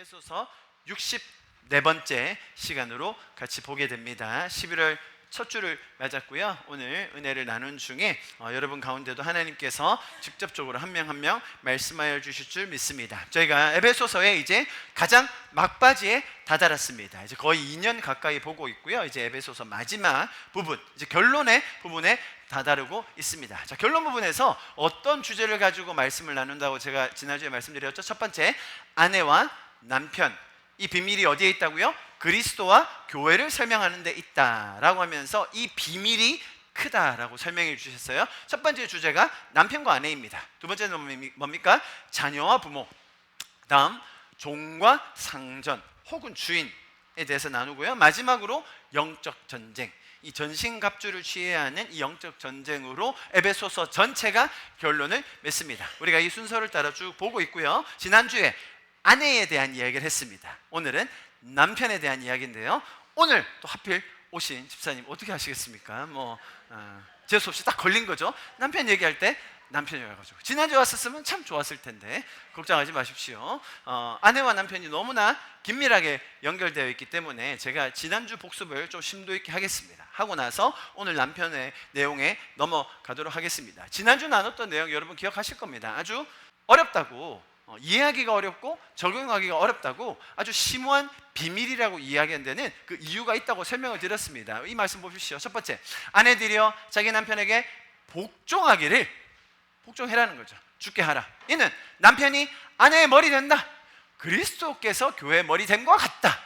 에베소서 64번째 시간으로 같이 보게 됩니다. 11월 첫 주를 맞았고요. 오늘 은혜를 나눈 중에 여러분 가운데도 하나님께서 직접적으로 한 명 한 명 말씀하여 주실 줄 믿습니다. 저희가 에베소서에 이제 가장 막바지에 다다랐습니다. 이제 거의 2년 가까이 보고 있고요. 이제 에베소서 마지막 부분, 이제 결론의 부분에 다다르고 있습니다. 자, 결론 부분에서 어떤 주제를 가지고 말씀을 나눈다고 제가 지난주에 말씀드렸죠. 첫 번째, 아내와 남편, 이 비밀이 어디에 있다고요? 그리스도와 교회를 설명하는 데 있다라고 하면서 이 비밀이 크다라고 설명해 주셨어요. 첫 번째 주제가 남편과 아내입니다. 두 번째는 뭡니까? 자녀와 부모. 다음, 종과 상전 혹은 주인에 대해서 나누고요. 마지막으로 영적 전쟁, 이 전신갑주를 취해야 하는 이 영적 전쟁으로 에베소서 전체가 결론을 맺습니다. 우리가 이 순서를 따라 쭉 보고 있고요. 지난주에 아내에 대한 이야기를 했습니다. 오늘은 남편에 대한 이야기인데요. 오늘 또 하필 오신 집사님 어떻게 하시겠습니까? 재수 없이 딱 걸린 거죠. 남편 얘기할 때 남편이 와가지고 지난주에 왔었으면 참 좋았을 텐데 걱정하지 마십시오. 아내와 남편이 너무나 긴밀하게 연결되어 있기 때문에 제가 지난주 복습을 좀 심도 있게 하겠습니다. 하고 나서 오늘 남편의 내용에 넘어가도록 하겠습니다. 지난주 나눴던 내용 여러분 기억하실 겁니다. 아주 어렵다고, 이해하기가 어렵고 적용하기가 어렵다고 아주 심오한 비밀이라고 이야기한 데는 그 이유가 있다고 설명을 드렸습니다. 이 말씀 보십시오. 첫 번째, 아내들이여 자기 남편에게 복종해라는 거죠. 죽게 하라. 이는 남편이 아내의 머리 된다. 그리스도께서 교회의 머리 된 것 같다.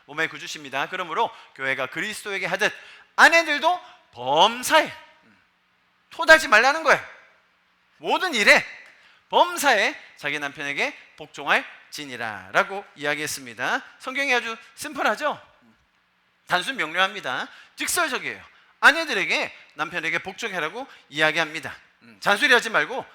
몸의 구주십니다. 그러므로 교회가 그리스도에게 하듯 아내들도 범사에 토달지 말라는 거예요. 모든 일에 범사에 자기 남편에게 복종할 지니라 라고 이야기했습니다. 성경이 아주 심플하죠? 단순 명료합니다. 직설적이에요. 아내들에게 남편에게 복종해라고 이야기합니다. 잔소리하지 말고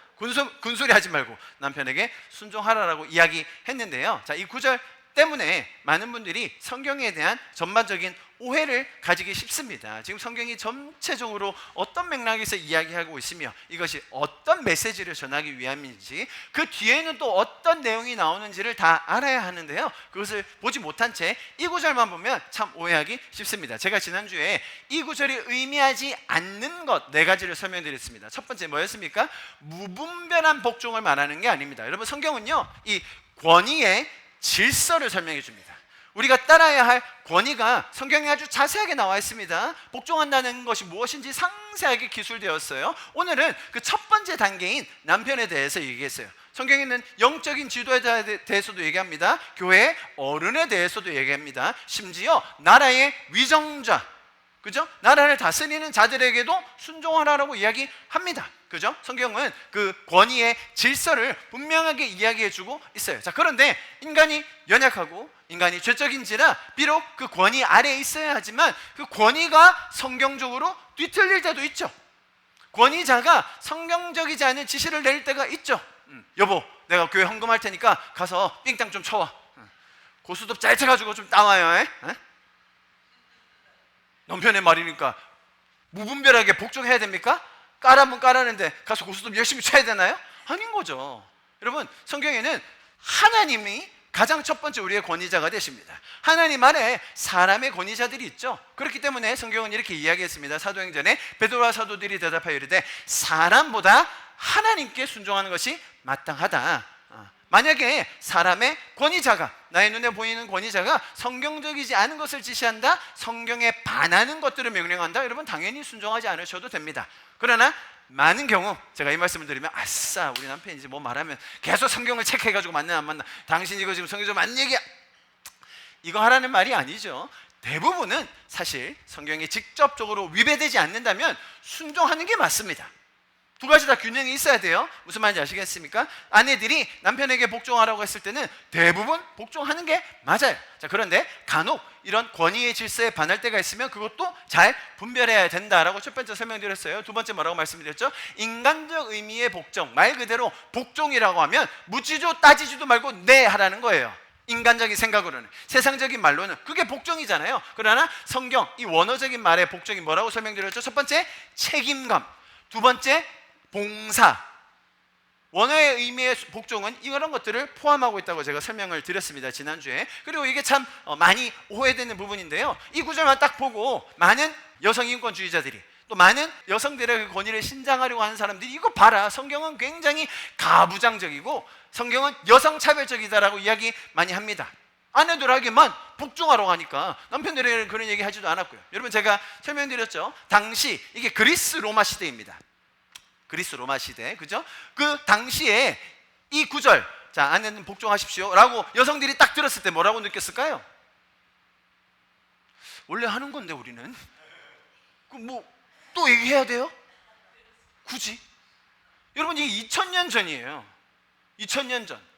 군소리하지 말고 남편에게 순종하라라고 이야기했는데요. 자, 이 구절 때문에 많은 분들이 성경에 대한 전반적인 오해를 가지기 쉽습니다. 지금 성경이 전체적으로 어떤 맥락에서 이야기하고 있으며 이것이 어떤 메시지를 전하기 위함인지, 그 뒤에는 또 어떤 내용이 나오는지를 다 알아야 하는데요. 그것을 보지 못한 채 이 구절만 보면 참 오해하기 쉽습니다. 제가 지난주에 이 구절이 의미하지 않는 것 4가지를 설명드렸습니다. 첫 번째 뭐였습니까? 무분별한 복종을 말하는 게 아닙니다. 여러분, 성경은요, 이 권위의 질서를 설명해 줍니다. 우리가 따라야 할 권위가 성경에 아주 자세하게 나와 있습니다. 복종한다는 것이 무엇인지 상세하게 기술되었어요. 오늘은 그 첫 번째 단계인 남편에 대해서 얘기했어요. 성경에는 영적인 지도자에 대해서도 얘기합니다. 교회의 어른에 대해서도 얘기합니다. 심지어 나라의 위정자, 그죠? 나라를 다스리는 자들에게도 순종하라고 이야기합니다. 그죠? 성경은 그 권위의 질서를 분명하게 이야기해주고 있어요. 자, 그런데 인간이 연약하고 인간이 죄적인지라 비록 그 권위 아래에 있어야 하지만 그 권위가 성경적으로 뒤틀릴 때도 있죠. 권위자가 성경적이지 않은 지시를 내릴 때가 있죠. 여보, 내가 교회 헌금할 테니까 가서 삥땅 좀 쳐와. 고수톱 잘 쳐가지고 좀 따와요. 남편의 말이니까 무분별하게 복종해야 됩니까? 까라면 까라는데 가서 고수톱 열심히 쳐야 되나요? 아닌 거죠. 여러분, 성경에는 하나님이 가장 첫 번째 우리의 권위자가 되십니다. 하나님 아래 사람의 권위자들이 있죠. 그렇기 때문에 성경은 이렇게 이야기했습니다. 사도행전에 베드로와 사도들이 대답하여 이르되 사람보다 하나님께 순종하는 것이 마땅하다. 만약에 사람의 권위자가, 나의 눈에 보이는 권위자가 성경적이지 않은 것을 지시한다, 성경에 반하는 것들을 명령한다, 여러분 당연히 순종하지 않으셔도 됩니다. 그러나 많은 경우 제가 이 말씀을 드리면 아싸, 우리 남편이 이제 뭐 말하면 계속 성경을 체크해가지고 맞나 안 맞나, 당신 이거 지금 성경적으로 맞는 얘기야, 이거 하라는 말이 아니죠. 대부분은 사실 성경에 직접적으로 위배되지 않는다면 순종하는 게 맞습니다. 두 가지 다 균형이 있어야 돼요. 무슨 말인지 아시겠습니까? 아내들이 남편에게 복종하라고 했을 때는 대부분 복종하는 게 맞아요. 자, 그런데 간혹 이런 권위의 질서에 반할 때가 있으면 그것도 잘 분별해야 된다라고 첫 번째 설명드렸어요. 두 번째 뭐라고 말씀드렸죠? 인간적 의미의 복종, 말 그대로 복종이라고 하면 묻지도 따지지도 말고 네 하라는 거예요. 인간적인 생각으로는, 세상적인 말로는 그게 복종이잖아요. 그러나 성경, 이 원어적인 말의 복종이 뭐라고 설명드렸죠? 첫 번째, 책임감. 두 번째, 봉사. 원어의 의미의 복종은 이런 것들을 포함하고 있다고 제가 설명을 드렸습니다, 지난주에. 그리고 이게 참 많이 오해되는 부분인데요, 이 구절만 딱 보고 많은 여성인권주의자들이, 또 많은 여성들의 그 권위를 신장하려고 하는 사람들이 이거 봐라, 성경은 굉장히 가부장적이고 성경은 여성차별적이다라고 이야기 많이 합니다. 아내들에게만 복종하라고 하니까 남편들에게는 그런 얘기 하지도 않았고요. 여러분, 제가 설명드렸죠, 당시 이게 그리스 로마 시대입니다. 그리스 로마 시대, 그죠? 그 당시에 이 구절, 자, 아내는 복종하십시오 라고 여성들이 딱 들었을 때 뭐라고 느꼈을까요? 원래 하는 건데 우리는 또 얘기해야 돼요? 굳이? 여러분, 이게 2000년 전이에요. 2000년 전.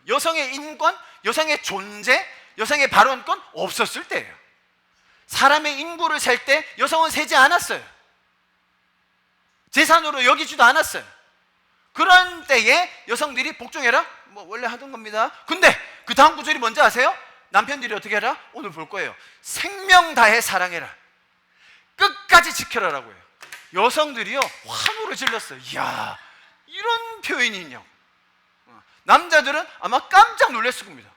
여성의 인권, 여성의 존재, 여성의 발언권 없었을 때예요. 사람의 인구를 셀 때 여성은 세지 않았어요. 재산으로 여기지도 않았어요. 그런 때에 여성들이 복종해라? 원래 하던 겁니다. 근데 그 다음 구절이 뭔지 아세요? 남편들이 어떻게 해라? 오늘 볼 거예요. 생명 다해 사랑해라. 끝까지 지켜라라고 해요. 여성들이요, 환호를 질렀어요. 이야, 이런 표현이 있냐고. 남자들은 아마 깜짝 놀랐을 겁니다.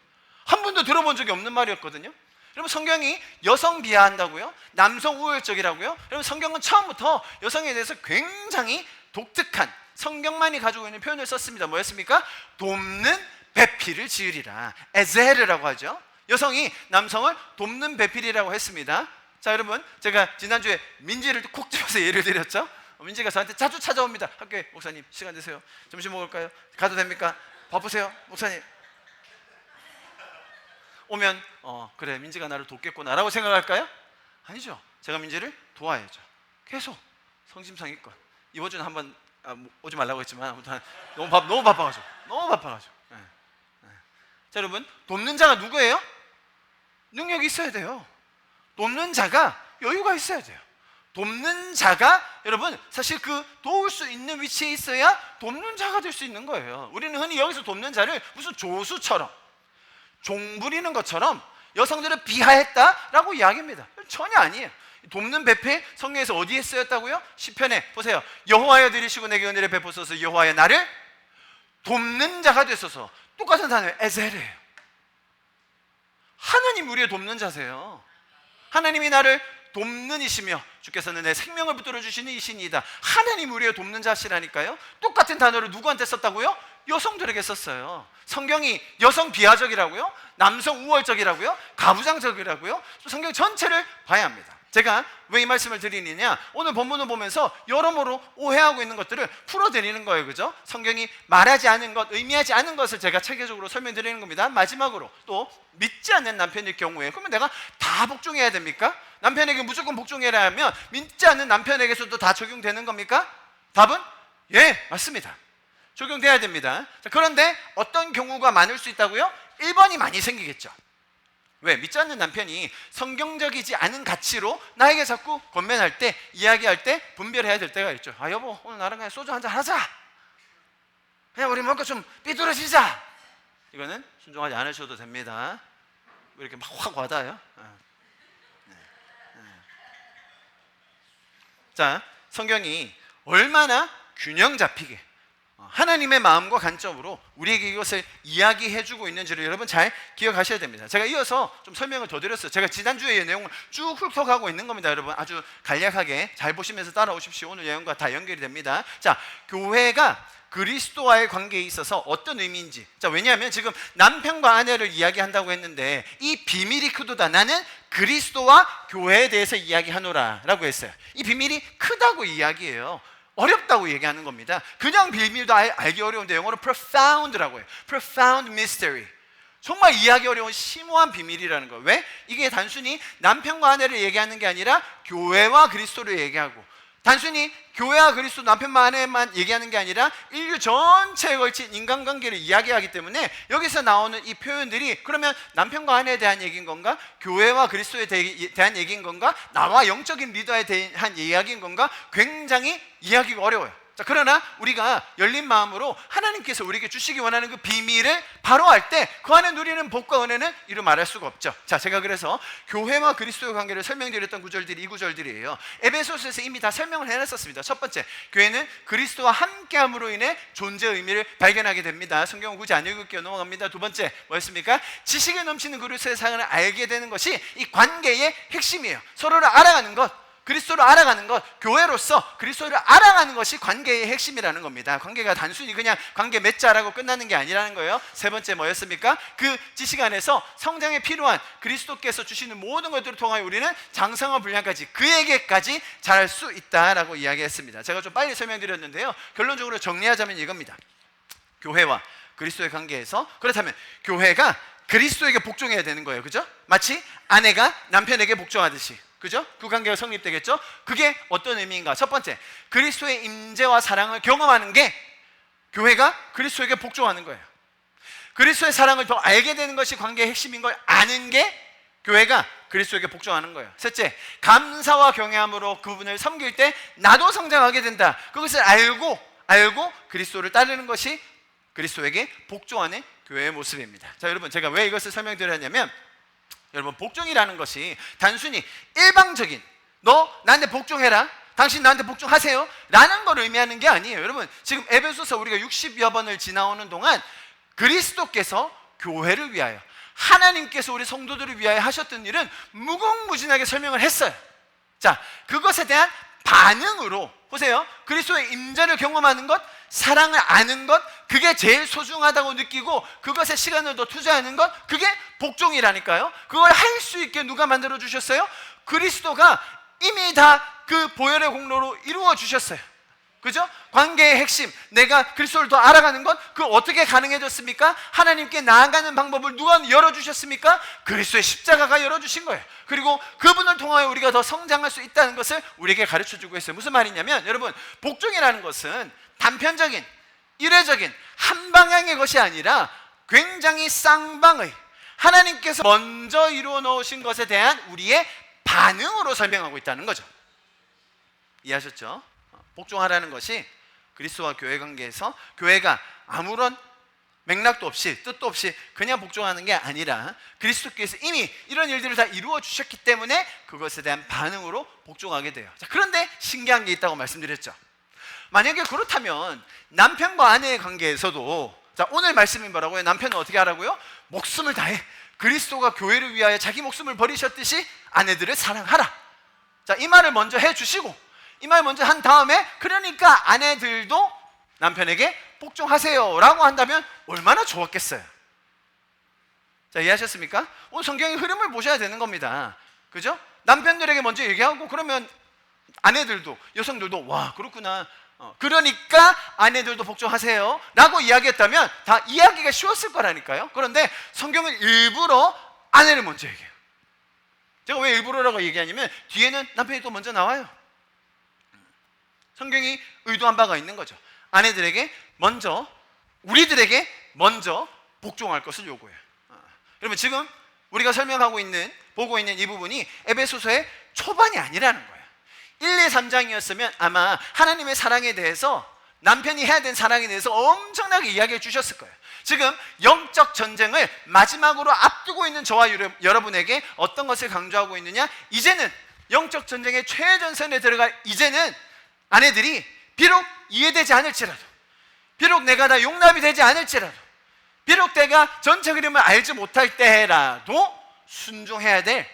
한 번도 들어본 적이 없는 말이었거든요. 여러분, 성경이 여성 비하한다고요? 남성 우월적이라고요? 여러분, 성경은 처음부터 여성에 대해서 굉장히 독특한, 성경만이 가지고 있는 표현을 썼습니다. 뭐였습니까? 돕는 배필을 지으리라. 에제르라고 하죠. 여성이 남성을 돕는 배필이라고 했습니다. 자, 여러분, 제가 지난주에 민지를 콕 집어서 예를 드렸죠. 민지가 저한테 자주 찾아옵니다. 학교에, 목사님 시간 되세요? 점심 먹을까요? 가도 됩니까? 바쁘세요? 목사님. 오면 그래, 민지가 나를 돕겠구나 라고 생각할까요? 아니죠. 제가 민지를 도와야죠. 계속 성심성의껏. 이번 주는 한번 오지 말라고 했지만 너무 바빠가지고 네. 자, 여러분, 돕는 자가 누구예요? 능력이 있어야 돼요. 돕는 자가 여유가 있어야 돼요. 돕는 자가, 여러분, 사실 그 도울 수 있는 위치에 있어야 돕는 자가 될 수 있는 거예요. 우리는 흔히 여기서 돕는 자를 무슨 조수처럼, 종 부리는 것처럼 여성들을 비하했다라고 이야기합니다. 전혀 아니에요. 돕는 배필, 성경에서 어디에 쓰였다고요? 시편에 보세요. 여호와여 들으시고 내게 은혜를 베푸소서. 여호와여 나를 돕는 자가 되소서. 똑같은 단어예요. 에셀이에요. 하나님 우리의 돕는 자세요. 하나님이 나를 돕는 이시며 주께서는 내 생명을 붙들어 주시는 이신이다. 하나님 우리의 돕는 자시라니까요. 똑같은 단어를 누구한테 썼다고요? 여성들에게 썼어요. 성경이 여성 비하적이라고요? 남성 우월적이라고요? 가부장적이라고요? 성경 전체를 봐야 합니다. 제가 왜 이 말씀을 드리느냐, 오늘 본문을 보면서 여러모로 오해하고 있는 것들을 풀어드리는 거예요. 그죠? 성경이 말하지 않은 것, 의미하지 않은 것을 제가 체계적으로 설명드리는 겁니다. 마지막으로, 또 믿지 않는 남편일 경우에 그러면 내가 다 복종해야 됩니까? 남편에게 무조건 복종해야 하면 믿지 않는 남편에게서도 다 적용되는 겁니까? 답은 예, 맞습니다. 적용돼야 됩니다. 자, 그런데 어떤 경우가 많을 수 있다고요? 1번이 많이 생기겠죠. 왜? 믿지 않는 남편이 성경적이지 않은 가치로 나에게 자꾸 권면할 때, 이야기할 때 분별해야 될 때가 있죠. 아, 여보, 오늘 나랑 그냥 소주 한잔 하자. 그냥 우리 뭔가 좀 삐뚤어지자. 이거는 순종하지 않으셔도 됩니다. 왜 이렇게 막 확 와닿아요? 자, 성경이 얼마나 균형 잡히게 하나님의 마음과 관점으로 우리에게 이것을 이야기해주고 있는지를 여러분 잘 기억하셔야 됩니다. 제가 이어서 좀 설명을 더 드렸어요. 제가 지난주에 내용을 쭉 훑어가고 있는 겁니다. 여러분 아주 간략하게 잘 보시면서 따라오십시오. 오늘 내용과 다 연결이 됩니다. 자, 교회가 그리스도와의 관계에 있어서 어떤 의미인지. 자, 왜냐하면 지금 남편과 아내를 이야기한다고 했는데 이 비밀이 크도다. 나는 그리스도와 교회에 대해서 이야기하노라 라고 했어요. 이 비밀이 크다고 이야기해요. 어렵다고 얘기하는 겁니다. 그냥 비밀도 알기 어려운데 영어로 profound라고 해요. profound mystery. 정말 이해하기 어려운 심오한 비밀이라는 거예요. 왜? 이게 단순히 남편과 아내를 얘기하는 게 아니라 교회와 그리스도를 얘기하고, 단순히 교회와 그리스도, 남편과 아내만 얘기하는 게 아니라 인류 전체에 걸친 인간관계를 이야기하기 때문에 여기서 나오는 이 표현들이 그러면 남편과 아내에 대한 얘기인 건가? 교회와 그리스도에 대한 얘기인 건가? 나와 영적인 리더에 대한 이야기인 건가? 굉장히 이해하기가 어려워요. 자, 자, 그러나 우리가 열린 마음으로 하나님께서 우리에게 주시기 원하는 그 비밀을 바로 알 때 그 안에 누리는 복과 은혜는 이루 말할 수가 없죠. 자, 제가 그래서 교회와 그리스도의 관계를 설명드렸던 구절들이 이 구절들이에요. 에베소서에서 이미 다 설명을 해놨었습니다. 첫 번째, 교회는 그리스도와 함께함으로 인해 존재의 의미를 발견하게 됩니다. 성경은 굳이 안 읽을게요. 넘어갑니다. 두 번째, 뭐였습니까? 지식에 넘치는 그리스도의 사랑을 알게 되는 것이 이 관계의 핵심이에요. 서로를 알아가는 것, 그리스도를 알아가는 것, 교회로서 그리스도를 알아가는 것이 관계의 핵심이라는 겁니다. 관계가 단순히 그냥 관계 맺자라고 끝나는 게 아니라는 거예요. 세 번째 뭐였습니까? 그 지식 안에서 성장에 필요한 그리스도께서 주시는 모든 것들을 통하여 우리는 장성과 분량까지, 그에게까지 잘할 수 있다라고 이야기했습니다. 제가 좀 빨리 설명드렸는데요, 결론적으로 정리하자면 이겁니다. 교회와 그리스도의 관계에서, 그렇다면 교회가 그리스도에게 복종해야 되는 거예요. 그죠? 마치 아내가 남편에게 복종하듯이, 그죠? 그 관계가 성립되겠죠? 그게 어떤 의미인가? 첫 번째, 그리스도의 임재와 사랑을 경험하는 게 교회가 그리스도에게 복종하는 거예요. 그리스도의 사랑을 더 알게 되는 것이 관계의 핵심인 걸 아는 게 교회가 그리스도에게 복종하는 거예요. 셋째, 감사와 경외함으로 그분을 섬길 때 나도 성장하게 된다. 그것을 알고 그리스도를 따르는 것이 그리스도에게 복종하는 교회의 모습입니다. 자, 여러분, 제가 왜 이것을 설명드렸냐면, 여러분, 복종이라는 것이 단순히 일방적인 너 나한테 복종해라, 당신 나한테 복종하세요 라는 걸 의미하는 게 아니에요. 여러분, 지금 에베소서 우리가 60여 번을 지나오는 동안 그리스도께서 교회를 위하여, 하나님께서 우리 성도들을 위하여 하셨던 일은 무궁무진하게 설명을 했어요. 자, 그것에 대한 반응으로 보세요. 그리스도의 임재를 경험하는 것, 사랑을 아는 것, 그게 제일 소중하다고 느끼고 그것에 시간을 더 투자하는 것, 그게 복종이라니까요. 그걸 할 수 있게 누가 만들어 주셨어요? 그리스도가 이미 다 그 보혈의 공로로 이루어 주셨어요. 그죠? 관계의 핵심, 내가 그리스도를 더 알아가는 것, 그 어떻게 가능해졌습니까? 하나님께 나아가는 방법을 누가 열어주셨습니까? 그리스도의 십자가가 열어주신 거예요. 그리고 그분을 통하여 우리가 더 성장할 수 있다는 것을 우리에게 가르쳐주고 있어요. 무슨 말이냐면, 여러분, 복종이라는 것은 단편적인, 이례적인 한 방향의 것이 아니라 굉장히 쌍방의, 하나님께서 먼저 이루어 놓으신 것에 대한 우리의 반응으로 설명하고 있다는 거죠. 이해하셨죠? 복종하라는 것이 그리스도와 교회 관계에서 교회가 아무런 맥락도 없이 뜻도 없이 그냥 복종하는 게 아니라 그리스도께서 이미 이런 일들을 다 이루어 주셨기 때문에 그것에 대한 반응으로 복종하게 돼요. 자, 그런데 신기한 게 있다고 말씀드렸죠. 만약에 그렇다면 남편과 아내의 관계에서도, 자, 오늘 말씀이 뭐라고요? 남편은 어떻게 하라고요? 목숨을 다해 그리스도가 교회를 위하여 자기 목숨을 버리셨듯이 아내들을 사랑하라. 자, 이 말을 먼저 해주시고, 이 말 먼저 한 다음에, 그러니까 아내들도 남편에게 복종하세요 라고 한다면 얼마나 좋았겠어요. 자, 이해하셨습니까? 오늘 성경의 흐름을 보셔야 되는 겁니다. 그죠? 남편들에게 먼저 얘기하고, 그러면 아내들도, 여성들도 와, 그렇구나, 그러니까 아내들도 복종하세요 라고 이야기했다면 다 이해하기가 쉬웠을 거라니까요. 그런데 성경은 일부러 아내를 먼저 얘기해요. 제가 왜 일부러라고 얘기하냐면, 뒤에는 남편이 또 먼저 나와요. 성경이 의도한 바가 있는 거죠. 아내들에게 먼저, 우리들에게 먼저 복종할 것을 요구해요. 여러분, 지금 우리가 설명하고 있는, 보고 있는 이 부분이 에베소서의 초반이 아니라는 거예요. 1, 2, 3장이었으면 아마 하나님의 사랑에 대해서, 남편이 해야 되는 사랑에 대해서 엄청나게 이야기해 주셨을 거예요. 지금 영적 전쟁을 마지막으로 앞두고 있는 저와 여러분에게 어떤 것을 강조하고 있느냐? 이제는 영적 전쟁의 최전선에 들어갈 이제는 아내들이 비록 이해되지 않을지라도, 비록 내가 다 용납이 되지 않을지라도, 비록 내가 전체 흐름을 알지 못할 때라도 순종해야 될,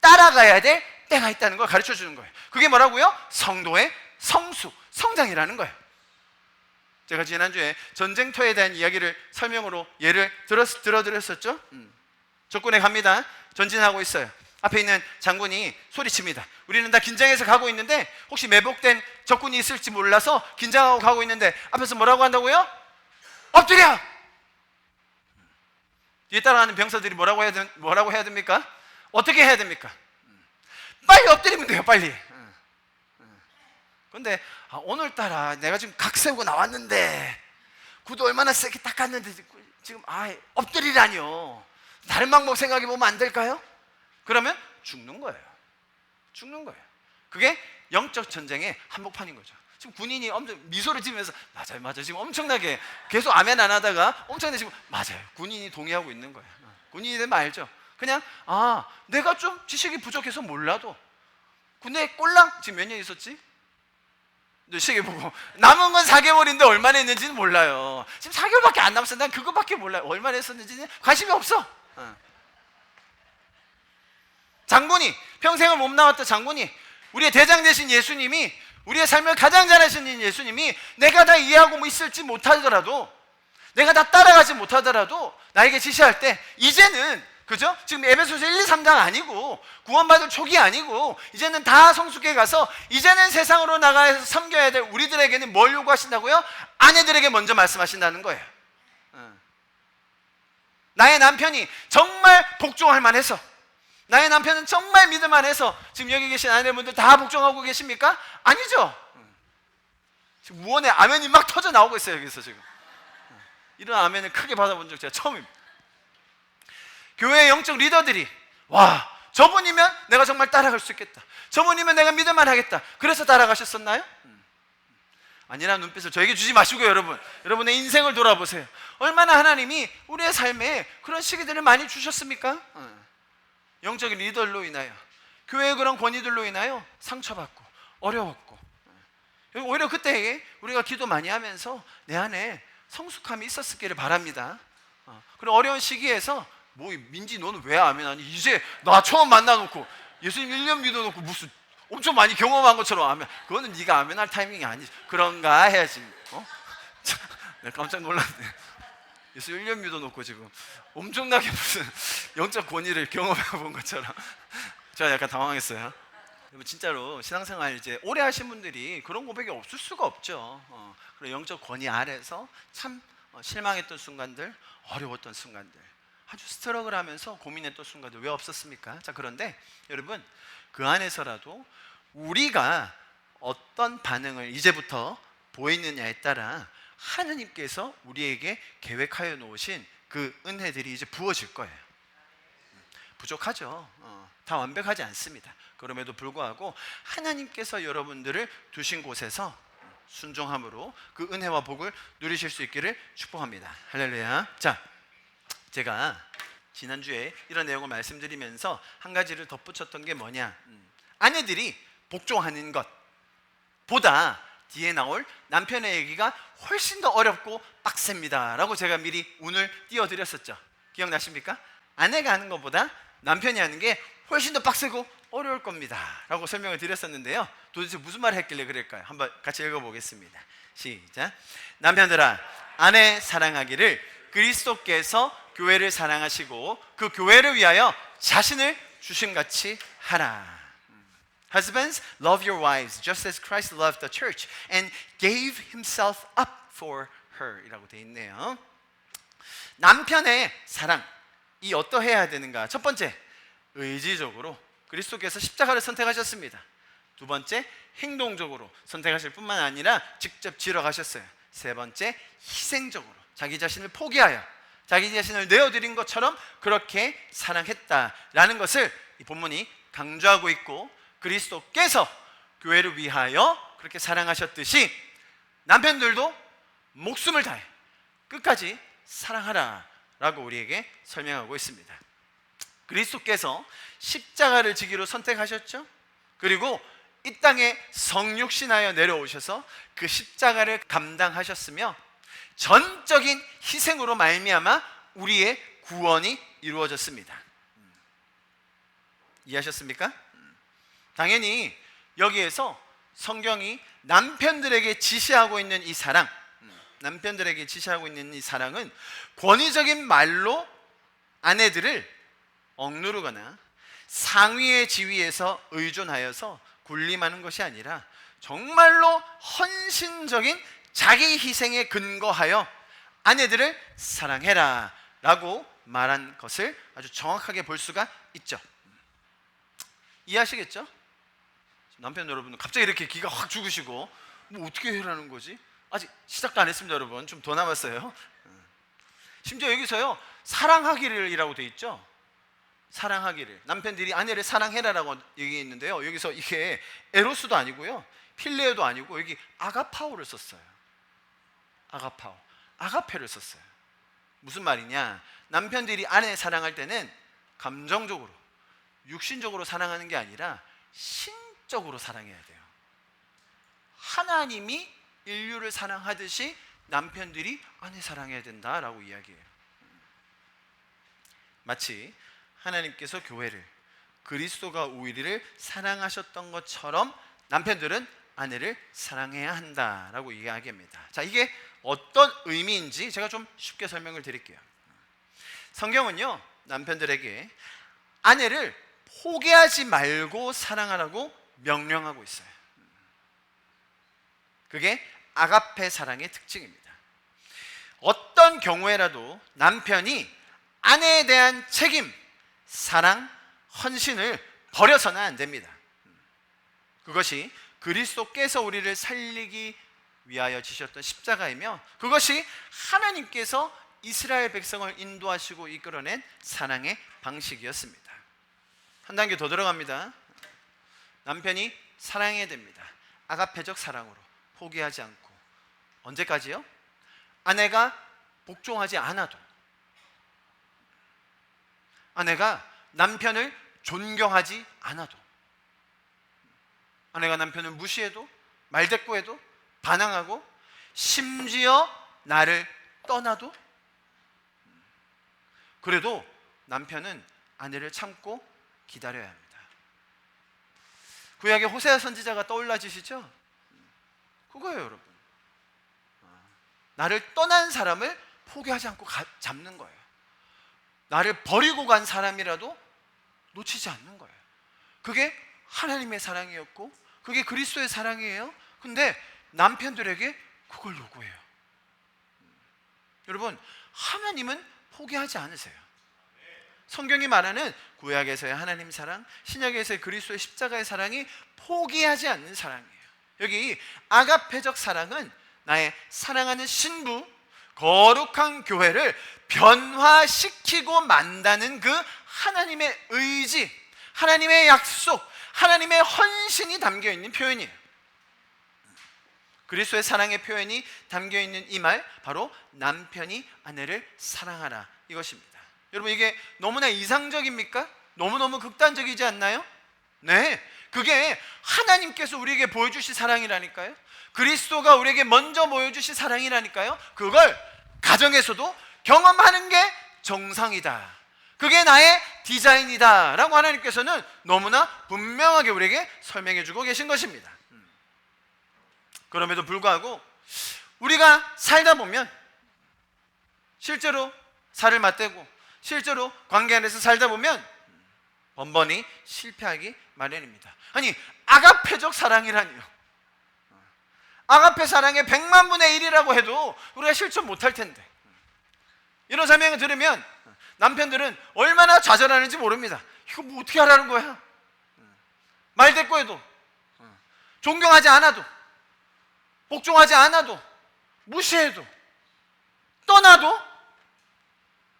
따라가야 될 때가 있다는 걸 가르쳐 주는 거예요. 그게 뭐라고요? 성도의 성숙, 성장이라는 거예요. 제가 지난주에 전쟁터에 대한 이야기를 설명으로 예를 들어드렸었죠. 적군에 갑니다. 전진하고 있어요. 앞에 있는 장군이 소리칩니다. 우리는 다 긴장해서 가고 있는데 혹시 매복된 적군이 있을지 몰라서 긴장하고 가고 있는데 앞에서 뭐라고 한다고요? 엎드려! 뒤에 따라가는 병사들이 뭐라고 해야 됩니까? 어떻게 해야 됩니까? 빨리 엎드리면 돼요, 빨리. 그런데 오늘따라 내가 지금 각 세우고 나왔는데 구두 얼마나 세게 닦았는데 지금 엎드리라뇨. 다른 방법 생각해 보면 안 될까요? 그러면 죽는 거예요. 죽는 거예요. 그게 영적 전쟁의 한복판인 거죠. 지금 군인이 엄청 미소를 지으면서 맞아요, 맞아요. 지금 엄청나게 계속 아멘 안 하다가 엄청나게 지금 맞아요. 군인이 동의하고 있는 거예요. 군인이 되면 알죠. 그냥 내가 좀 지식이 부족해서 몰라도 군대 꼴랑 지금 몇 년 있었지? 너 시계 보고 남은 건 4개월인데 얼마나 했는지는 몰라요. 지금 4개월밖에 안 남았어. 난 그거밖에 몰라요. 얼마나 했었는지는 관심이 없어. 장군이 평생을 몸 나왔던 장군이 우리의 대장 되신 예수님이 우리의 삶을 가장 잘하시는 예수님이 내가 다 이해하고 뭐 있을지 못하더라도 내가 다 따라가지 못하더라도 나에게 지시할 때 이제는 그죠? 지금 에베소서 1, 2, 3장 아니고 구원받을 초기 아니고 이제는 다 성숙해 가서 이제는 세상으로 나가서 섬겨야 될 우리들에게는 뭘 요구하신다고요? 아내들에게 먼저 말씀하신다는 거예요. 나의 남편이 정말 복종할 만해서 나의 남편은 정말 믿을 만해서 지금 여기 계신 아내분들 다 복종하고 계십니까? 아니죠. 지금 우원에 아멘이 막 터져 나오고 있어요. 여기서 지금 이런 아멘을 크게 받아본 적 제가 처음입니다. 교회의 영적 리더들이 와 저분이면 내가 정말 따라갈 수 있겠다, 저분이면 내가 믿을만 하겠다, 그래서 따라가셨었나요? 아니라는 눈빛을 저에게 주지 마시고요. 여러분의 인생을 돌아보세요. 얼마나 하나님이 우리의 삶에 그런 시기들을 많이 주셨습니까? 영적인 리더로 인하여 교회의 그런 권위들로 인하여 상처받고 어려웠고 오히려 그때 우리가 기도 많이 하면서 내 안에 성숙함이 있었기를 바랍니다. 그리고 어려운 시기에서 뭐 민지 너는 왜 아멘하니? 이제 나 처음 만나놓고 예수님 1년 믿어놓고 무슨 엄청 많이 경험한 것처럼 아멘. 그거는 네가 아멘할 타이밍이 아니지. 그런가 해야지. 내가 깜짝 놀랐네. 예수 1년 믿어놓고 지금 엄청나게 무슨 영적 권위를 경험해 본 것처럼 제가 약간 당황했어요. 여러분 진짜로 신앙생활 이제 오래 하신 분들이 그런 고백이 없을 수가 없죠. 그런 영적 권위 아래서 참 실망했던 순간들, 어려웠던 순간들, 아주 스트러글 하면서 고민했던 순간들 왜 없었습니까? 자, 그런데 여러분 그 안에서라도 우리가 어떤 반응을 이제부터 보이느냐에 따라 하느님께서 우리에게 계획하여 놓으신 그 은혜들이 이제 부어질 거예요. 부족하죠. 다 완벽하지 않습니다. 그럼에도 불구하고 하나님께서 여러분들을 두신 곳에서 순종함으로 그 은혜와 복을 누리실 수 있기를 축복합니다. 할렐루야. 자, 제가 지난주에 이런 내용을 말씀드리면서 한 가지를 덧붙였던 게 뭐냐, 아내들이 복종하는 것보다 뒤에 나올 남편의 얘기가 훨씬 더 어렵고 빡셉니다 라고 제가 미리 운을 띄워드렸었죠. 기억나십니까? 아내가 하는 것보다 남편이 하는 게 훨씬 더 빡세고 어려울 겁니다 라고 설명을 드렸었는데요. 도대체 무슨 말을 했길래 그럴까요? 한번 같이 읽어보겠습니다. 시작. 남편들아, 아내 사랑하기를 그리스도께서 교회를 사랑하시고 그 교회를 위하여 자신을 주심같이 하라. Husbands, love your wives just as Christ loved the church and gave himself up for her 이라고 되어 있네요. 남편의 사랑, 이 어떠해야 되는가? 첫 번째, 의지적으로 그리스도께서 십자가를 선택하셨습니다. 두 번째, 행동적으로 선택하실 뿐만 아니라 직접 지러 가셨어요. 세 번째, 희생적으로 자기 자신을 포기하여 자기 자신을 내어드린 것처럼 그렇게 사랑했다라는 것을 이 본문이 강조하고 있고, 그리스도께서 교회를 위하여 그렇게 사랑하셨듯이 남편들도 목숨을 다해 끝까지 사랑하라 라고 우리에게 설명하고 있습니다. 그리스도께서 십자가를 지기로 선택하셨죠. 그리고 이 땅에 성육신하여 내려오셔서 그 십자가를 감당하셨으며 전적인 희생으로 말미암아 우리의 구원이 이루어졌습니다. 이해하셨습니까? 당연히 여기에서 성경이 남편들에게 지시하고 있는 이 사랑, 남편들에게 지시하고 있는 이 사랑은 권위적인 말로 아내들을 억누르거나 상위의 지위에서 의존하여서 군림하는 것이 아니라 정말로 헌신적인 자기 희생에 근거하여 아내들을 사랑해라 라고 말한 것을 아주 정확하게 볼 수가 있죠. 이해하시겠죠? 남편 여러분은 갑자기 이렇게 기가 확 죽으시고 뭐 어떻게 해라는 거지? 아직 시작도 안 했습니다. 여러분 좀 더 남았어요. 심지어 여기서요 사랑하기를이라고 돼 있죠. 사랑하기를, 남편들이 아내를 사랑해라라고 얘기했는데요, 여기서 이게 에로스도 아니고요 필레오도 아니고 여기 아가파오를 썼어요. 아가파오, 아가페를 썼어요. 무슨 말이냐? 남편들이 아내 사랑할 때는 감정적으로, 육신적으로 사랑하는 게 아니라 신적으로 사랑해야 돼요. 하나님이 인류를 사랑하듯이 남편들이 아내 사랑해야 된다라고 이야기해요. 마치 하나님께서 교회를, 그리스도가 우리를 사랑하셨던 것처럼 남편들은 아내를 사랑해야 한다라고 이야기합니다. 자, 이게 어떤 의미인지 제가 좀 쉽게 설명을 드릴게요. 성경은요, 남편들에게 아내를 포기하지 말고 사랑하라고 명령하고 있어요. 그게 아가페 사랑의 특징입니다. 어떤 경우에라도 남편이 아내에 대한 책임, 사랑, 헌신을 버려서는 안 됩니다. 그것이 그리스도께서 우리를 살리기 위하여 지셨던 십자가이며, 그것이 하나님께서 이스라엘 백성을 인도하시고 이끌어낸 사랑의 방식이었습니다. 한 단계 더 들어갑니다. 남편이 사랑해야 됩니다. 아가페적 사랑으로 포기하지 않고. 언제까지요? 아내가 복종하지 않아도, 아내가 남편을 존경하지 않아도, 아내가 남편을 무시해도, 말대꾸해도, 반항하고, 심지어 나를 떠나도, 그래도 남편은 아내를 참고 기다려야 합니다. 구약의 호세아 선지자가 떠올라지시죠? 그거예요, 여러분. 나를 떠난 사람을 포기하지 않고 잡는 거예요. 나를 버리고 간 사람이라도 놓치지 않는 거예요. 그게 하나님의 사랑이었고, 그게 그리스도의 사랑이에요. 근데 남편들에게 그걸 요구해요. 여러분, 하나님은 포기하지 않으세요. 성경이 말하는 구약에서의 하나님 사랑, 신약에서의 그리스도의 십자가의 사랑이 포기하지 않는 사랑이에요. 여기 아가페적 사랑은 나의 사랑하는 신부, 거룩한 교회를 변화시키고 만다는 그 하나님의 의지, 하나님의 약속, 하나님의 헌신이 담겨있는 표현이에요. 그리스도의 사랑의 표현이 담겨있는 이 말, 바로 남편이 아내를 사랑하라, 이것입니다. 여러분, 이게 너무나 이상적입니까? 너무너무 극단적이지 않나요? 네, 그게 하나님께서 우리에게 보여주신 사랑이라니까요. 그리스도가 우리에게 먼저 보여주신 사랑이라니까요. 그걸 가정에서도 경험하는 게 정상이다, 그게 나의 디자인이다 라고 하나님께서는 너무나 분명하게 우리에게 설명해 주고 계신 것입니다. 그럼에도 불구하고 우리가 살다 보면, 실제로 살을 맞대고 실제로 관계 안에서 살다 보면 번번이 실패하기 마련입니다. 아니, 아가페적 사랑이라니요. 아가페 사랑의 100만 분의 1이라고 해도 우리가 실천 못할 텐데, 이런 설명을 들으면 남편들은 얼마나 좌절하는지 모릅니다. 이거 뭐 어떻게 하라는 거야? 말대꾸해도, 존경하지 않아도, 복종하지 않아도, 무시해도, 떠나도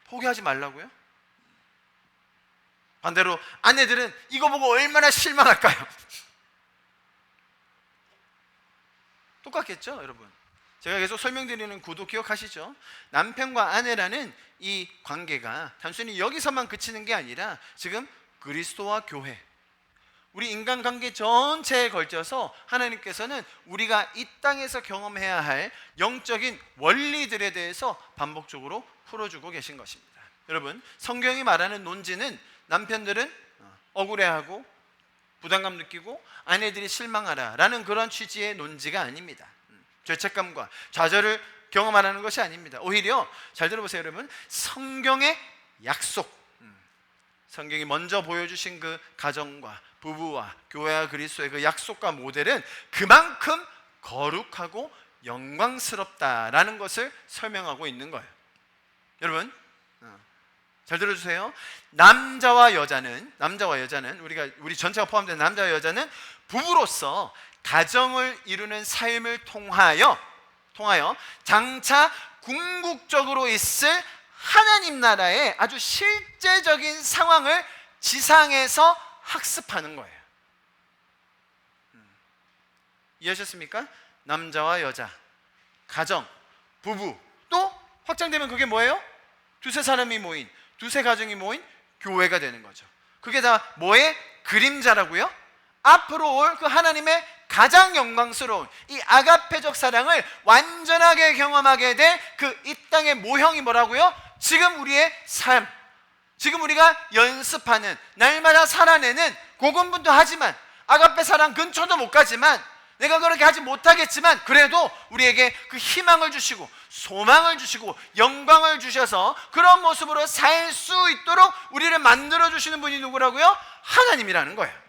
포기하지 말라고요? 반대로 아내들은 이거 보고 얼마나 실망할까요? 똑같겠죠, 여러분? 제가 계속 설명드리는 구도 기억하시죠? 남편과 아내라는 이 관계가 단순히 여기서만 그치는 게 아니라 지금 그리스도와 교회, 우리 인간관계 전체에 걸쳐서 하나님께서는 우리가 이 땅에서 경험해야 할 영적인 원리들에 대해서 반복적으로 풀어주고 계신 것입니다. 여러분, 성경이 말하는 논지는 남편들은 억울해하고 부담감 느끼고 아내들이 실망하라라는 그런 취지의 논지가 아닙니다. 죄책감과 좌절을 경험하라는 것이 아닙니다. 오히려 잘 들어보세요, 여러분. 성경의 약속, 성경이 먼저 보여주신 그 가정과 부부와 교회와 그리스도의 그 약속과 모델은 그만큼 거룩하고 영광스럽다라는 것을 설명하고 있는 거예요. 여러분, 잘 들어주세요. 남자와 여자는 우리 전체가 포함된 남자와 여자는 부부로서 가정을 이루는 삶을 통하여 장차 궁극적으로 있을 하나님 나라의 아주 실제적인 상황을 지상에서 학습하는 거예요. 이해하셨습니까? 남자와 여자, 가정, 부부, 또 확장되면 그게 뭐예요? 두세 사람이 모인, 두세 가정이 모인 교회가 되는 거죠. 그게 다 뭐의 그림자라고요? 앞으로 올 그 하나님의 가장 영광스러운 이 아가페적 사랑을 완전하게 경험하게 될 그 이 땅의 모형이 뭐라고요? 지금 우리의 삶, 지금 우리가 연습하는, 날마다 살아내는, 고군분투 하지만 아가페 사랑 근처도 못 가지만, 내가 그렇게 하지 못하겠지만 그래도 우리에게 그 희망을 주시고 소망을 주시고 영광을 주셔서 그런 모습으로 살 수 있도록 우리를 만들어 주시는 분이 누구라고요? 하나님이라는 거예요.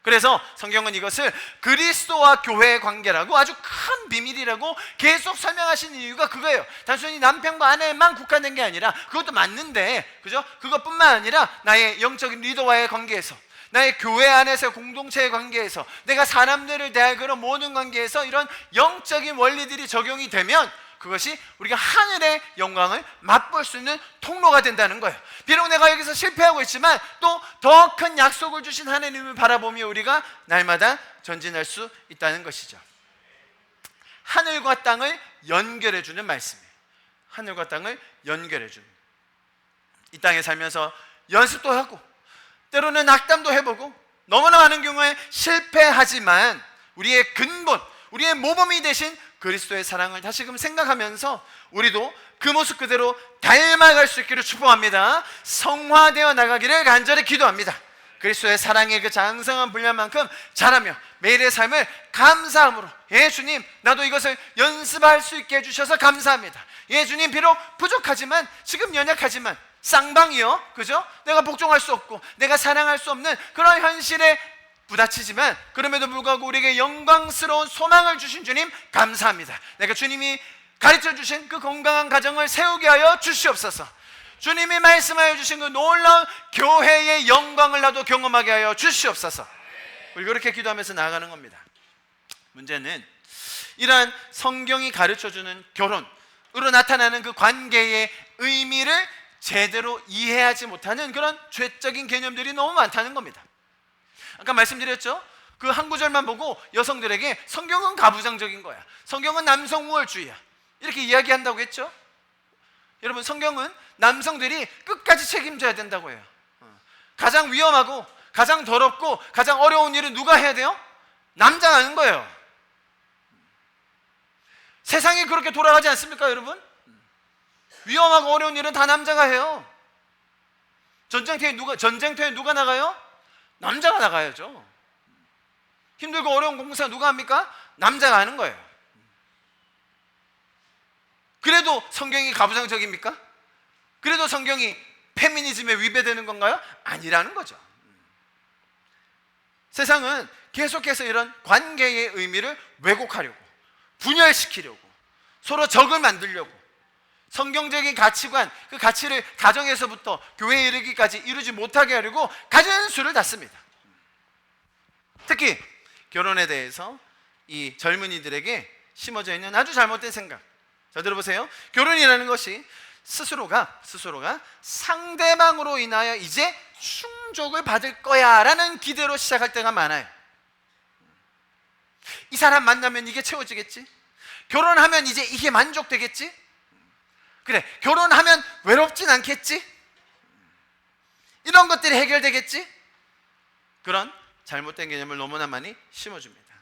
그래서 성경은 이것을 그리스도와 교회의 관계라고, 아주 큰 비밀이라고 계속 설명하시는 이유가 그거예요. 단순히 남편과 아내만 국한된 게 아니라, 그것도 맞는데, 그죠? 그것뿐만 아니라 나의 영적인 리더와의 관계에서, 나의 교회 안에서 공동체의 관계에서, 내가 사람들을 대할 그런 모든 관계에서 이런 영적인 원리들이 적용이 되면 그것이 우리가 하늘의 영광을 맛볼 수 있는 통로가 된다는 거예요. 비록 내가 여기서 실패하고 있지만 또 더 큰 약속을 주신 하나님을 바라보며 우리가 날마다 전진할 수 있다는 것이죠. 하늘과 땅을 연결해주는 말씀이에요. 하늘과 땅을 연결해주는, 이 땅에 살면서 연습도 하고 때로는 낙담도 해보고 너무나 많은 경우에 실패하지만 우리의 근본, 우리의 모범이 되신 그리스도의 사랑을 다시금 생각하면서 우리도 그 모습 그대로 닮아갈 수 있기를 축복합니다. 성화되어 나가기를 간절히 기도합니다. 그리스도의 사랑의 그 장성한 분량만큼 자라며 매일의 삶을 감사함으로, 예 주님, 나도 이것을 연습할 수 있게 해주셔서 감사합니다. 예 주님, 비록 부족하지만, 지금 연약하지만, 쌍방이요, 그죠? 내가 복종할 수 없고 내가 사랑할 수 없는 그런 현실에 부딪히지만 그럼에도 불구하고 우리에게 영광스러운 소망을 주신 주님 감사합니다. 내가 주님이 가르쳐 주신 그 건강한 가정을 세우게 하여 주시옵소서. 주님이 말씀하여 주신 그 놀라운 교회의 영광을 나도 경험하게 하여 주시옵소서. 우리 그렇게 기도하면서 나아가는 겁니다. 문제는 이러한 성경이 가르쳐 주는 결혼으로 나타나는 그 관계의 의미를 제대로 이해하지 못하는 그런 죄적인 개념들이 너무 많다는 겁니다. 아까 말씀드렸죠? 그 한 구절만 보고 여성들에게 성경은 가부장적인 거야, 성경은 남성 우월주의야, 이렇게 이야기한다고 했죠? 여러분, 성경은 남성들이 끝까지 책임져야 된다고 해요. 가장 위험하고 가장 더럽고 가장 어려운 일은 누가 해야 돼요? 남자가 하는 거예요. 세상이 그렇게 돌아가지 않습니까, 여러분? 위험하고 어려운 일은 다 남자가 해요. 전쟁터에 누가 나가요? 남자가 나가야죠. 힘들고 어려운 공사 누가 합니까? 남자가 하는 거예요. 그래도 성경이 가부장적입니까? 그래도 성경이 페미니즘에 위배되는 건가요? 아니라는 거죠. 세상은 계속해서 이런 관계의 의미를 왜곡하려고, 분열시키려고, 서로 적을 만들려고, 성경적인 가치관, 그 가치를 가정에서부터 교회에 이르기까지 이루지 못하게 하려고 가진 수를 닫습니다. 특히 결혼에 대해서 이 젊은이들에게 심어져 있는 아주 잘못된 생각. 자, 들어보세요. 결혼이라는 것이 스스로가 상대방으로 인하여 이제 충족을 받을 거야 라는 기대로 시작할 때가 많아요. 이 사람 만나면 이게 채워지겠지? 결혼하면 이제 이게 만족되겠지? 그래, 결혼하면 외롭진 않겠지? 이런 것들이 해결되겠지? 그런 잘못된 개념을 너무나 많이 심어줍니다.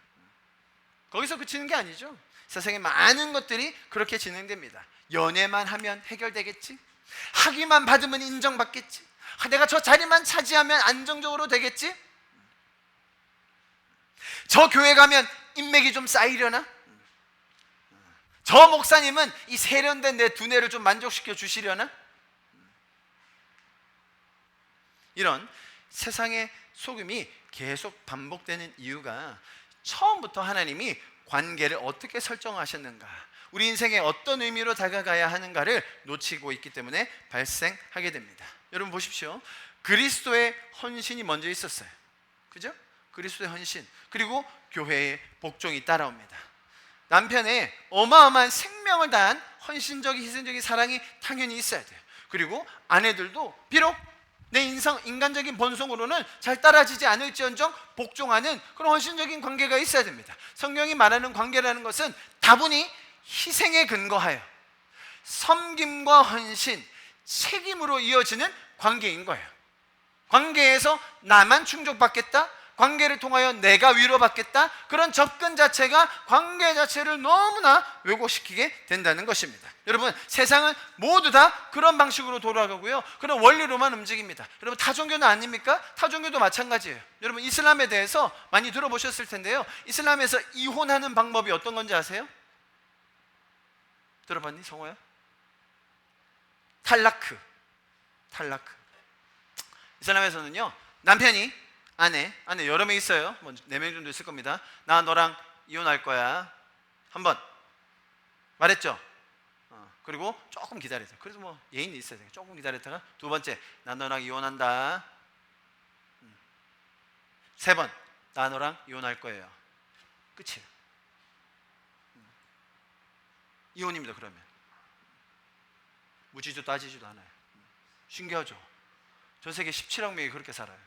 거기서 그치는 게 아니죠. 세상에 많은 것들이 그렇게 진행됩니다. 연애만 하면 해결되겠지? 학위만 받으면 인정받겠지? 내가 저 자리만 차지하면 안정적으로 되겠지? 저 교회 가면 인맥이 좀 쌓이려나? 저 목사님은 이 세련된 내 두뇌를 좀 만족시켜 주시려나? 이런 세상의 속임이 계속 반복되는 이유가 처음부터 하나님이 관계를 어떻게 설정하셨는가, 우리 인생에 어떤 의미로 다가가야 하는가를 놓치고 있기 때문에 발생하게 됩니다. 여러분 보십시오. 그리스도의 헌신이 먼저 있었어요. 그죠? 그리스도의 헌신, 그리고 교회의 복종이 따라옵니다. 남편의 어마어마한 생명을 다한 헌신적인 희생적인 사랑이 당연히 있어야 돼요. 그리고 아내들도 비록 내 인간적인 본성으로는 잘 따라지지 않을지언정 복종하는 그런 헌신적인 관계가 있어야 됩니다. 성경이 말하는 관계라는 것은 다분히 희생에 근거하여 섬김과 헌신, 책임으로 이어지는 관계인 거예요. 관계에서 나만 충족받겠다, 관계를 통하여 내가 위로받겠다, 그런 접근 자체가 관계 자체를 너무나 왜곡시키게 된다는 것입니다. 여러분, 세상은 모두 다 그런 방식으로 돌아가고요, 그런 원리로만 움직입니다. 여러분, 타종교는 아닙니까? 타종교도 마찬가지예요. 여러분, 이슬람에 대해서 많이 들어보셨을 텐데요, 이슬람에서 이혼하는 방법이 어떤 건지 아세요? 들어봤니, 성호야? 탈라크. 이슬람에서는요, 남편이 아내 여러 명 있어요. 뭐 4명 정도 있을 겁니다. 나 너랑 이혼할 거야. 한번 말했죠. 그리고 조금 기다리자. 그래서 뭐 예인이 있어야 돼요. 조금 기다렸다가 두 번째, 나 너랑 이혼한다. 세 번, 나 너랑 이혼할 거예요. 끝이에요. 이혼입니다. 그러면 묻지도 따지지도 않아요. 신기하죠? 전 세계 17억 명이 그렇게 살아요.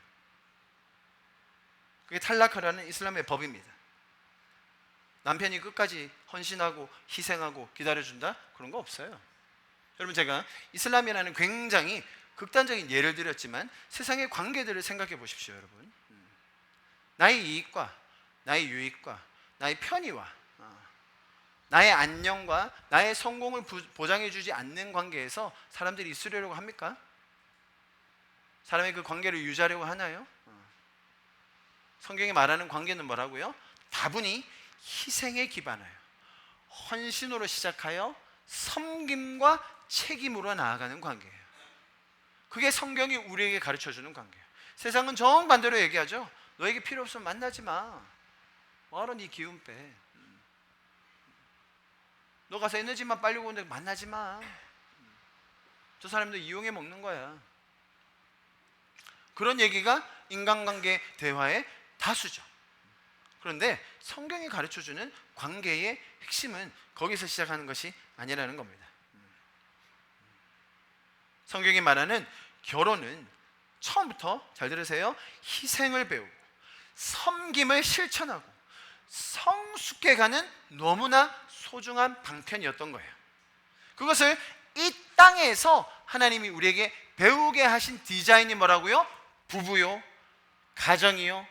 그게 탈라크라는 이슬람의 법입니다. 남편이 끝까지 헌신하고 희생하고 기다려준다? 그런 거 없어요. 여러분, 제가 이슬람이라는 굉장히 극단적인 예를 들었지만 세상의 관계들을 생각해 보십시오. 여러분, 나의 이익과 나의 유익과 나의 편의와 나의 안녕과 나의 성공을 보장해 주지 않는 관계에서 사람들이 있으려고 합니까? 사람의 그 관계를 유지하려고 하나요? 성경이 말하는 관계는 뭐라고요? 다분히 희생에 기반하여 헌신으로 시작하여 섬김과 책임으로 나아가는 관계예요. 그게 성경이 우리에게 가르쳐주는 관계예요. 세상은 정반대로 얘기하죠. 너에게 필요 없으면 만나지 마. 뭐하러 네 기운 빼. 너 가서 에너지만 빨리고 오는데 만나지 마. 저 사람도 이용해 먹는 거야. 그런 얘기가 인간관계 대화의 다수죠. 그런데 성경이 가르쳐주는 관계의 핵심은 거기서 시작하는 것이 아니라는 겁니다. 성경이 말하는 결혼은 처음부터, 잘 들으세요, 희생을 배우고 섬김을 실천하고 성숙해 가는 너무나 소중한 방편이었던 거예요. 그것을 이 땅에서 하나님이 우리에게 배우게 하신 디자인이 뭐라고요? 부부요, 가정이요,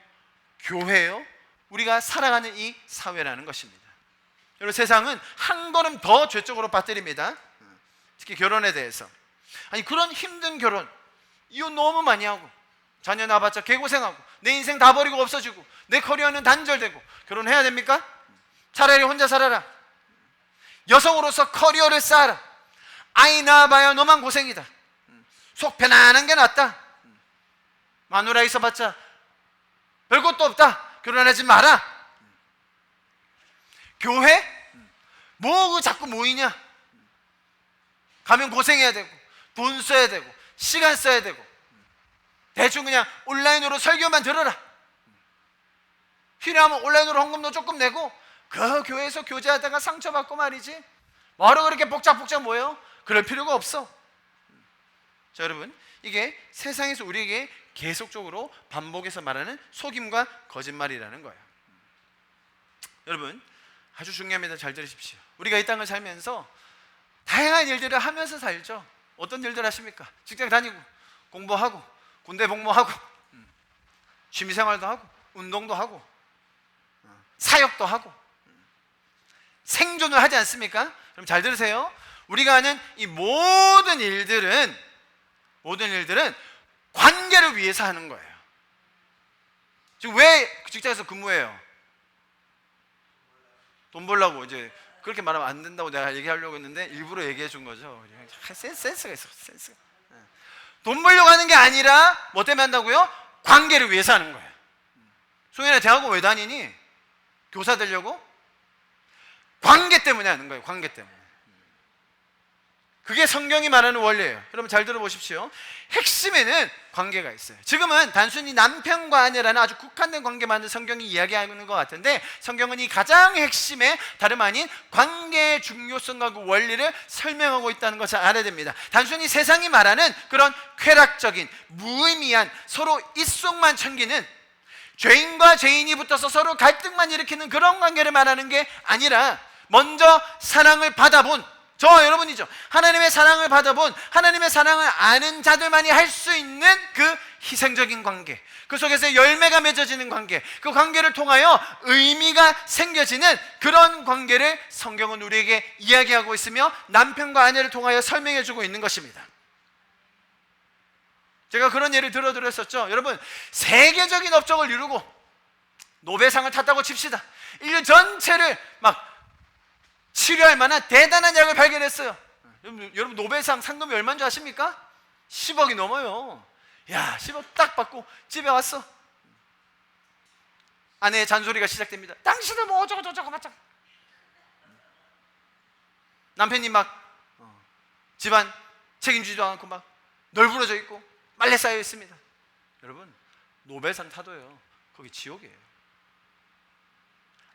교회요, 우리가 살아가는 이 사회라는 것입니다. 여러분, 세상은 한 걸음 더 죄쪽으로 빠뜨립니다. 특히 결혼에 대해서. 아니, 그런 힘든 결혼, 이혼 너무 많이 하고 자녀 낳아봤자 개고생하고 내 인생 다 버리고 없어지고 내 커리어는 단절되고 결혼해야 됩니까? 차라리 혼자 살아라. 여성으로서 커리어를 쌓아라. 아이 낳아봐야 너만 고생이다. 속 편안한 게 낫다. 마누라 있어봤자 별것도 없다. 결혼하지 마라. 교회? 뭐 자꾸 모이냐? 가면 고생해야 되고 돈 써야 되고 시간 써야 되고 대충 그냥 온라인으로 설교만 들어라. 필요하면 온라인으로 헌금도 조금 내고 그 교회에서 교제하다가 상처받고 말이지 뭐하러 그렇게 복잡복잡 모여? 그럴 필요가 없어. 자, 여러분, 이게 세상에서 우리에게 계속적으로 반복해서 말하는 속임과 거짓말이라는 거예요. 여러분, 아주 중요합니다. 잘 들으십시오. 우리가 이 땅을 살면서 다양한 일들을 하면서 살죠. 어떤 일들 하십니까? 직장 다니고 공부하고 군대 복무하고 취미생활도 하고 운동도 하고 사역도 하고 생존을 하지 않습니까? 그럼 잘 들으세요. 우리가 하는 이 모든 일들은 관계를 위해서 하는 거예요. 지금 왜 직장에서 근무해요? 돈 벌려고. 이제 그렇게 말하면 안 된다고 내가 얘기하려고 했는데 일부러 얘기해 준 거죠. 센스가 있어, 센스가. 돈 벌려고 하는 게 아니라 뭐 때문에 한다고요? 관계를 위해서 하는 거예요. 송현아, 대학원 왜 다니니? 교사 되려고? 관계 때문에 하는 거예요. 관계 때문에. 그게 성경이 말하는 원리예요. 여러분 잘 들어보십시오. 핵심에는 관계가 있어요. 지금은 단순히 남편과 아내라는 아주 국한된 관계만을 성경이 이야기하는 것 같은데, 성경은 이 가장 핵심에 다름 아닌 관계의 중요성과 그 원리를 설명하고 있다는 것을 알아야 됩니다. 단순히 세상이 말하는 그런 쾌락적인 무의미한 서로 입속만 챙기는, 죄인과 죄인이 붙어서 서로 갈등만 일으키는 그런 관계를 말하는 게 아니라, 먼저 사랑을 받아본 저와 여러분이죠. 하나님의 사랑을 받아본, 하나님의 사랑을 아는 자들만이 할 수 있는 그 희생적인 관계, 그 속에서 열매가 맺어지는 관계, 그 관계를 통하여 의미가 생겨지는 그런 관계를 성경은 우리에게 이야기하고 있으며 남편과 아내를 통하여 설명해 주고 있는 것입니다. 제가 그런 예를 들어드렸었죠. 여러분, 세계적인 업적을 이루고 노벨상을 탔다고 칩시다. 인류 전체를 막 치료할 만한 대단한 약을 발견했어요. 여러분 노벨상 상금이 얼마인 줄 아십니까? 10억이 넘어요. 야, 10억 딱 받고 집에 왔어. 아내의 잔소리가 시작됩니다. 당신은 뭐 어쩌고 맞짱. 남편이 막 집안 책임지지도 않고 막 널브러져 있고 빨래 쌓여 있습니다. 여러분, 노벨상 타도요, 거기 지옥이에요.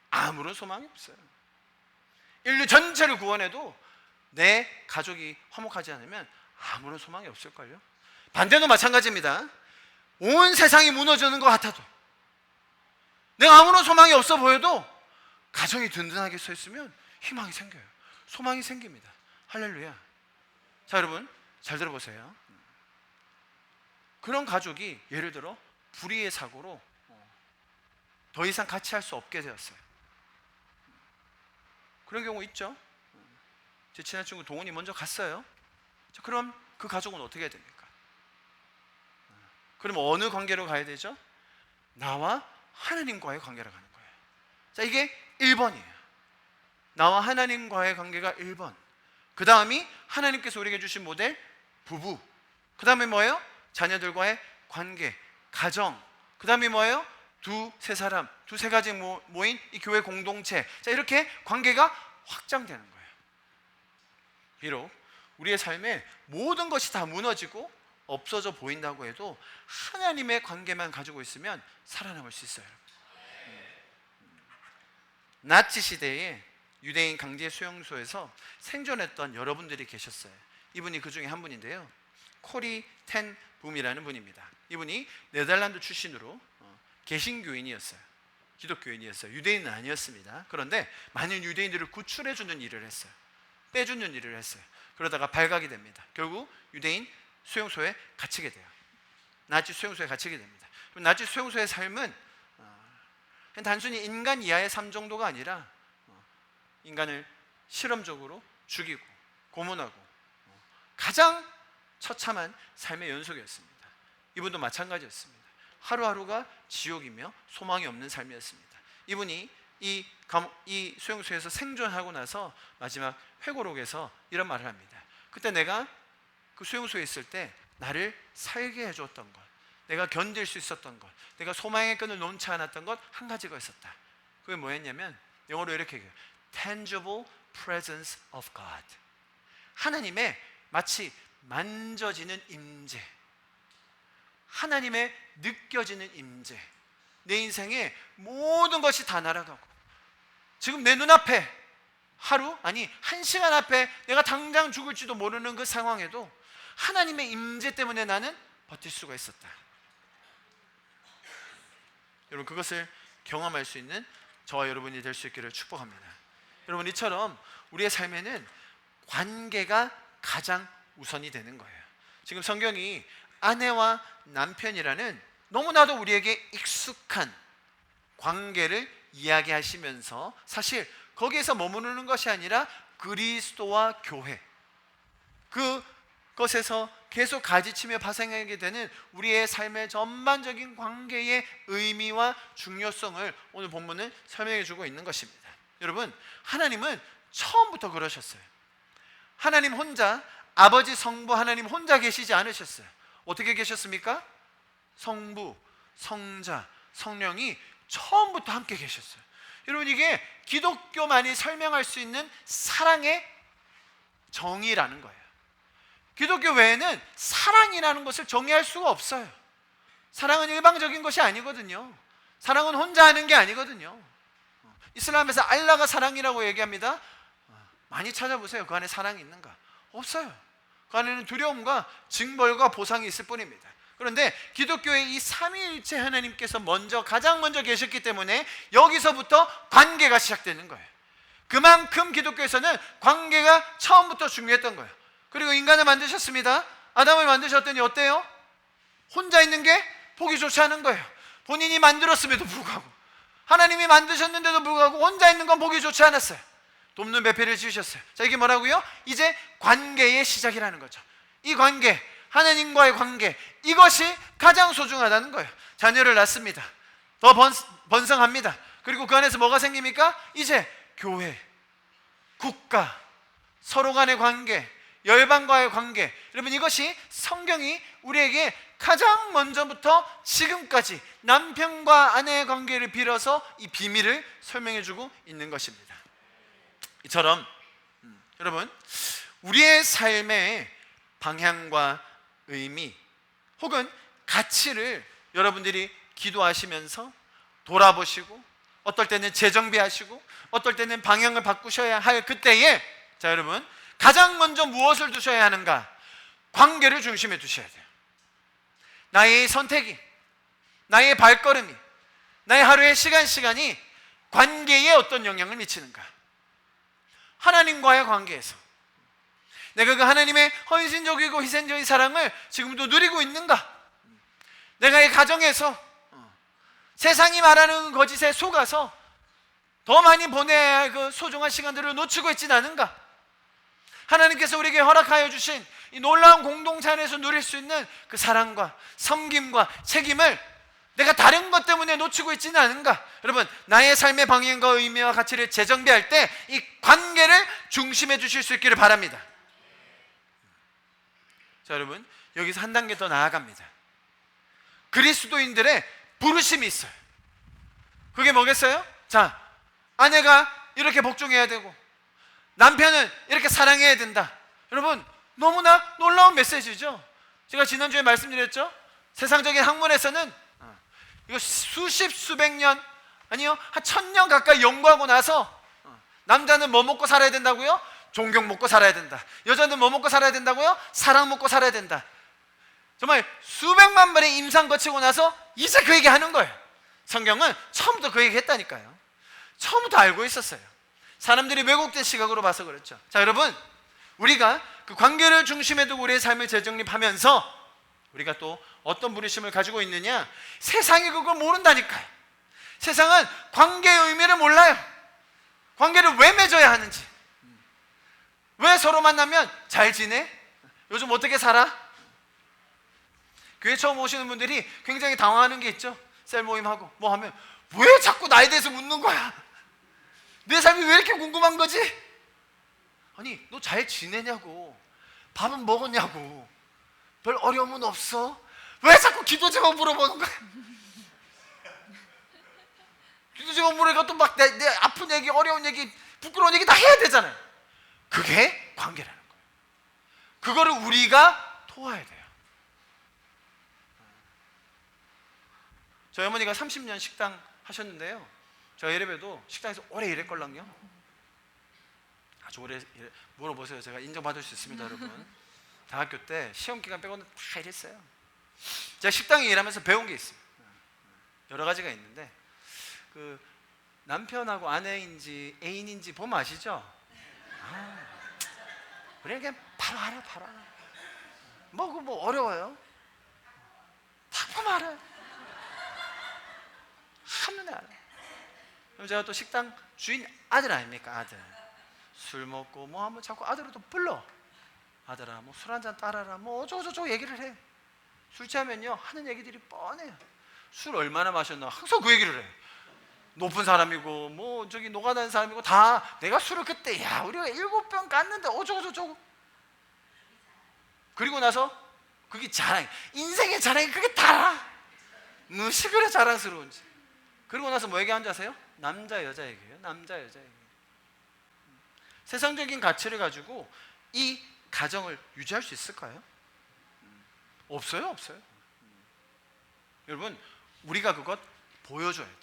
아무런 소망이 없어요. 인류 전체를 구원해도 내 가족이 화목하지 않으면 아무런 소망이 없을걸요. 반대도 마찬가지입니다. 온 세상이 무너지는 것 같아도, 내가 아무런 소망이 없어 보여도 가정이 든든하게 서 있으면 희망이 생겨요. 소망이 생깁니다. 할렐루야. 자, 여러분 잘 들어보세요. 그런 가족이 예를 들어 불의의 사고로 더 이상 같이 할 수 없게 되었어요. 그런 경우 있죠. 제 친한 친구 동훈이 먼저 갔어요. 자, 그럼 그 가족은 어떻게 해야 됩니까? 그럼 어느 관계로 가야 되죠? 나와 하나님과의 관계로 가는 거예요. 자, 이게 1번이에요. 나와 하나님과의 관계가 1번. 그 다음이 하나님께서 우리에게 주신 모델 부부. 그 다음에 뭐예요? 자녀들과의 관계, 가정. 그 다음에 뭐예요? 두세 사람, 두세 가지 모인 이 교회 공동체. 자, 이렇게 관계가 확장되는 거예요. 비록 우리의 삶에 모든 것이 다 무너지고 없어져 보인다고 해도 하나님의 관계만 가지고 있으면 살아남을 수 있어요. 나치 시대에 유대인 강제 수용소에서 생존했던 여러분들이 계셨어요. 이분이 그 중에 한 분인데요, 코리 텐 붐이라는 분입니다. 이분이 네덜란드 출신으로 개신교인이었어요. 기독교인이었어요. 유대인은 아니었습니다. 그런데 많은 유대인들을 구출해주는 일을 했어요. 빼주는 일을 했어요. 그러다가 발각이 됩니다. 결국 유대인 수용소에 갇히게 돼요. 나치 수용소에 갇히게 됩니다. 그럼 나치 수용소의 삶은 단순히 인간 이하의 삶 정도가 아니라 인간을 실험적으로 죽이고 고문하고 가장 처참한 삶의 연속이었습니다. 이분도 마찬가지였습니다. 하루하루가 지옥이며 소망이 없는 삶이었습니다. 이분이 이 수용소에서 생존하고 나서 마지막 회고록에서 이런 말을 합니다. 그때 내가 그 수용소에 있을 때 나를 살게 해줬던 것, 내가 견딜 수 있었던 것, 내가 소망의 끈을 놓지 않았던 것 한 가지가 있었다. 그게 뭐였냐면 영어로 이렇게 얘기해요. Tangible presence of God. 하나님의 마치 만져지는 임재, 하나님의 느껴지는 임재. 내 인생에 모든 것이 다 날아가고 지금 내 눈앞에 하루, 아니 1시간 앞에 내가 당장 죽을지도 모르는 그 상황에도 하나님의 임재 때문에 나는 버틸 수가 있었다. 여러분, 그것을 경험할 수 있는 저와 여러분이 될 수 있기를 축복합니다. 여러분, 이처럼 우리의 삶에는 관계가 가장 우선이 되는 거예요. 지금 성경이 아내와 남편이라는 너무나도 우리에게 익숙한 관계를 이야기하시면서 사실 거기에서 머무르는 것이 아니라 그리스도와 교회, 그것에서 계속 가지치며 파생하게 되는 우리의 삶의 전반적인 관계의 의미와 중요성을 오늘 본문은 설명해 주고 있는 것입니다. 여러분, 하나님은 처음부터 그러셨어요. 하나님 혼자, 아버지, 성부 하나님 혼자 계시지 않으셨어요. 어떻게 계셨습니까? 성부, 성자, 성령이 처음부터 함께 계셨어요. 여러분, 이게 기독교만이 설명할 수 있는 사랑의 정의라는 거예요. 기독교 외에는 사랑이라는 것을 정의할 수가 없어요. 사랑은 일방적인 것이 아니거든요. 사랑은 혼자 하는 게 아니거든요. 이슬람에서 알라가 사랑이라고 얘기합니다. 많이 찾아보세요. 그 안에 사랑이 있는가? 없어요. 그 안에는 두려움과 징벌과 보상이 있을 뿐입니다. 그런데 기독교의 이 삼위일체 하나님께서 가장 먼저 계셨기 때문에 여기서부터 관계가 시작되는 거예요. 그만큼 기독교에서는 관계가 처음부터 중요했던 거예요. 그리고 인간을 만드셨습니다. 아담을 만드셨더니 어때요? 혼자 있는 게 보기 좋지 않은 거예요. 본인이 만들었음에도 불구하고, 하나님이 만드셨는데도 불구하고 혼자 있는 건 보기 좋지 않았어요. 돕는 배필을 지으셨어요. 자, 이게 뭐라고요? 이제 관계의 시작이라는 거죠. 이 관계, 하나님과의 관계, 이것이 가장 소중하다는 거예요. 자녀를 낳습니다. 더 번성합니다. 그리고 그 안에서 뭐가 생깁니까? 이제 교회, 국가, 서로 간의 관계, 열방과의 관계. 여러분, 이것이 성경이 우리에게 가장 먼저부터 지금까지 남편과 아내의 관계를 빌어서 이 비밀을 설명해주고 있는 것입니다. 이처럼 여러분, 우리의 삶의 방향과 의미 혹은 가치를 여러분들이 기도하시면서 돌아보시고, 어떨 때는 재정비하시고, 어떨 때는 방향을 바꾸셔야 할 그때에, 자 여러분, 가장 먼저 무엇을 두셔야 하는가? 관계를 중심에 두셔야 돼요. 나의 선택이, 나의 발걸음이, 나의 하루의 시간이 관계에 어떤 영향을 미치는가? 하나님과의 관계에서 내가 그 하나님의 헌신적이고 희생적인 사랑을 지금도 누리고 있는가? 내가 이 가정에서 세상이 말하는 거짓에 속아서 더 많이 보내야 할 그 소중한 시간들을 놓치고 있지는 않은가? 하나님께서 우리에게 허락하여 주신 이 놀라운 공동체 안에서 누릴 수 있는 그 사랑과 섬김과 책임을 내가 다른 것 때문에 놓치고 있지는 않은가? 여러분, 나의 삶의 방향과 의미와 가치를 재정비할 때 이 관계를 중심에 주실 수 있기를 바랍니다. 자 여러분, 여기서 한 단계 더 나아갑니다. 그리스도인들의 부르심이 있어요. 그게 뭐겠어요? 자, 아내가 이렇게 복종해야 되고 남편은 이렇게 사랑해야 된다. 여러분, 너무나 놀라운 메시지죠. 제가 지난주에 말씀드렸죠. 세상적인 학문에서는 이거 수백 년, 아니요, 한 1000년 가까이 연구하고 나서 남자는 뭐 먹고 살아야 된다고요? 존경 먹고 살아야 된다. 여자는 뭐 먹고 살아야 된다고요? 사랑 먹고 살아야 된다. 정말 수백만 번의 임상 거치고 나서 이제 그 얘기 하는 거예요. 성경은 처음부터 그 얘기 했다니까요. 처음부터 알고 있었어요. 사람들이 왜곡된 시각으로 봐서 그렇죠. 자 여러분, 우리가 그 관계를 중심에 두고 우리의 삶을 재정립하면서 우리가 또 어떤 부르심을 가지고 있느냐? 세상이 그걸 모른다니까요. 세상은 관계의 의미를 몰라요. 관계를 왜 맺어야 하는지, 왜 서로 만나면 잘 지내? 요즘 어떻게 살아? 교회 처음 오시는 분들이 굉장히 당황하는 게 있죠. 셀 모임하고 뭐 하면 왜 자꾸 나에 대해서 묻는 거야? 내 삶이 왜 이렇게 궁금한 거지? 아니, 너 잘 지내냐고, 밥은 먹었냐고, 별 어려움은 없어? 왜 자꾸 기도 제목 물어보는 거야? 기도 제목 물으니까 또 막 내 아픈 얘기, 어려운 얘기, 부끄러운 얘기 다 해야 되잖아요. 그게 관계라는 거예요. 그거를 우리가 도와야 돼요. 저희 어머니가 30년 식당 하셨는데요, 저 예배도 식당에서 오래 일했걸랑요. 아주 오래 물어보세요. 제가 인정받을 수 있습니다. 여러분, 대학교 때 시험 기간 빼고는 다 일했어요. 제가 식당에 일하면서 배운 게 있어요. 여러 가지가 있는데, 그 남편하고 아내인지 애인인지 보면 아시죠? 우리는 그냥 바로 알아, 바로 알아. 뭐 어려워요? 다 보면 알아요. 한눈에 알아. 그럼 제가 또 식당 주인 아들 아닙니까? 아들. 술 먹고 뭐 하면 자꾸 아들을 또 불러. 아들아, 뭐 술 한잔 따라라, 뭐 어쩌고저쩌고 얘기를 해. 술 취하면요 하는 얘기들이 뻔해요. 술 얼마나 마셨나 항상 그 얘기를 해. 높은 사람이고 뭐 저기 노가다는 사람이고 다 내가 술을 그때 야 우리가 7병 깠는데 어쩌고저쩌고. 그리고 나서 그게 자랑, 인생의 자랑이 그게 다라. 무시 그래 자랑스러운지. 그리고 나서 뭐 얘기하는지 아세요? 남자 여자 얘기예요. 남자 여자 얘기. 세상적인 가치를 가지고 이 가정을 유지할 수 있을까요? 없어요. 여러분, 우리가 그것 보여줘야 돼요.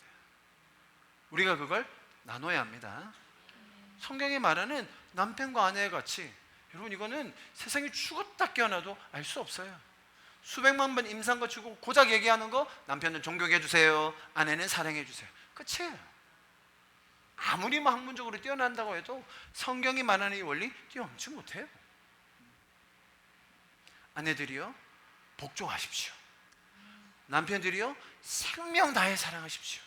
우리가 그걸 나눠야 합니다. 성경이 말하는 남편과 아내의 가치, 여러분 이거는 세상이 죽었다 깨어나도 알 수 없어요. 수백만 번 임상 거치고 고작 얘기하는 거, 남편은 존경해 주세요, 아내는 사랑해 주세요, 끝이에요. 아무리 학문적으로 뛰어난다고 해도 성경이 말하는 이 원리 뛰어넘지 못해요. 아내들이요, 복종하십시오. 남편들이요, 생명 다해 사랑하십시오.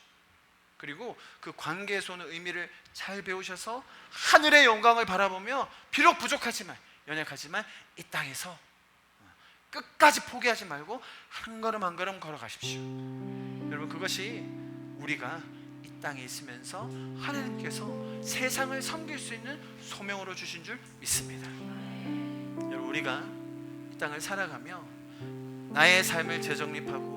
그리고 그 관계에서 오는 의미를 잘 배우셔서 하늘의 영광을 바라보며 비록 부족하지만, 연약하지만 이 땅에서 끝까지 포기하지 말고 한 걸음 한 걸음 걸어가십시오. 여러분, 그것이 우리가 이 땅에 있으면서 하나님께서 세상을 섬길 수 있는 소명으로 주신 줄 믿습니다. 여러분, 우리가 이 땅을 살아가며 나의 삶을 재정립하고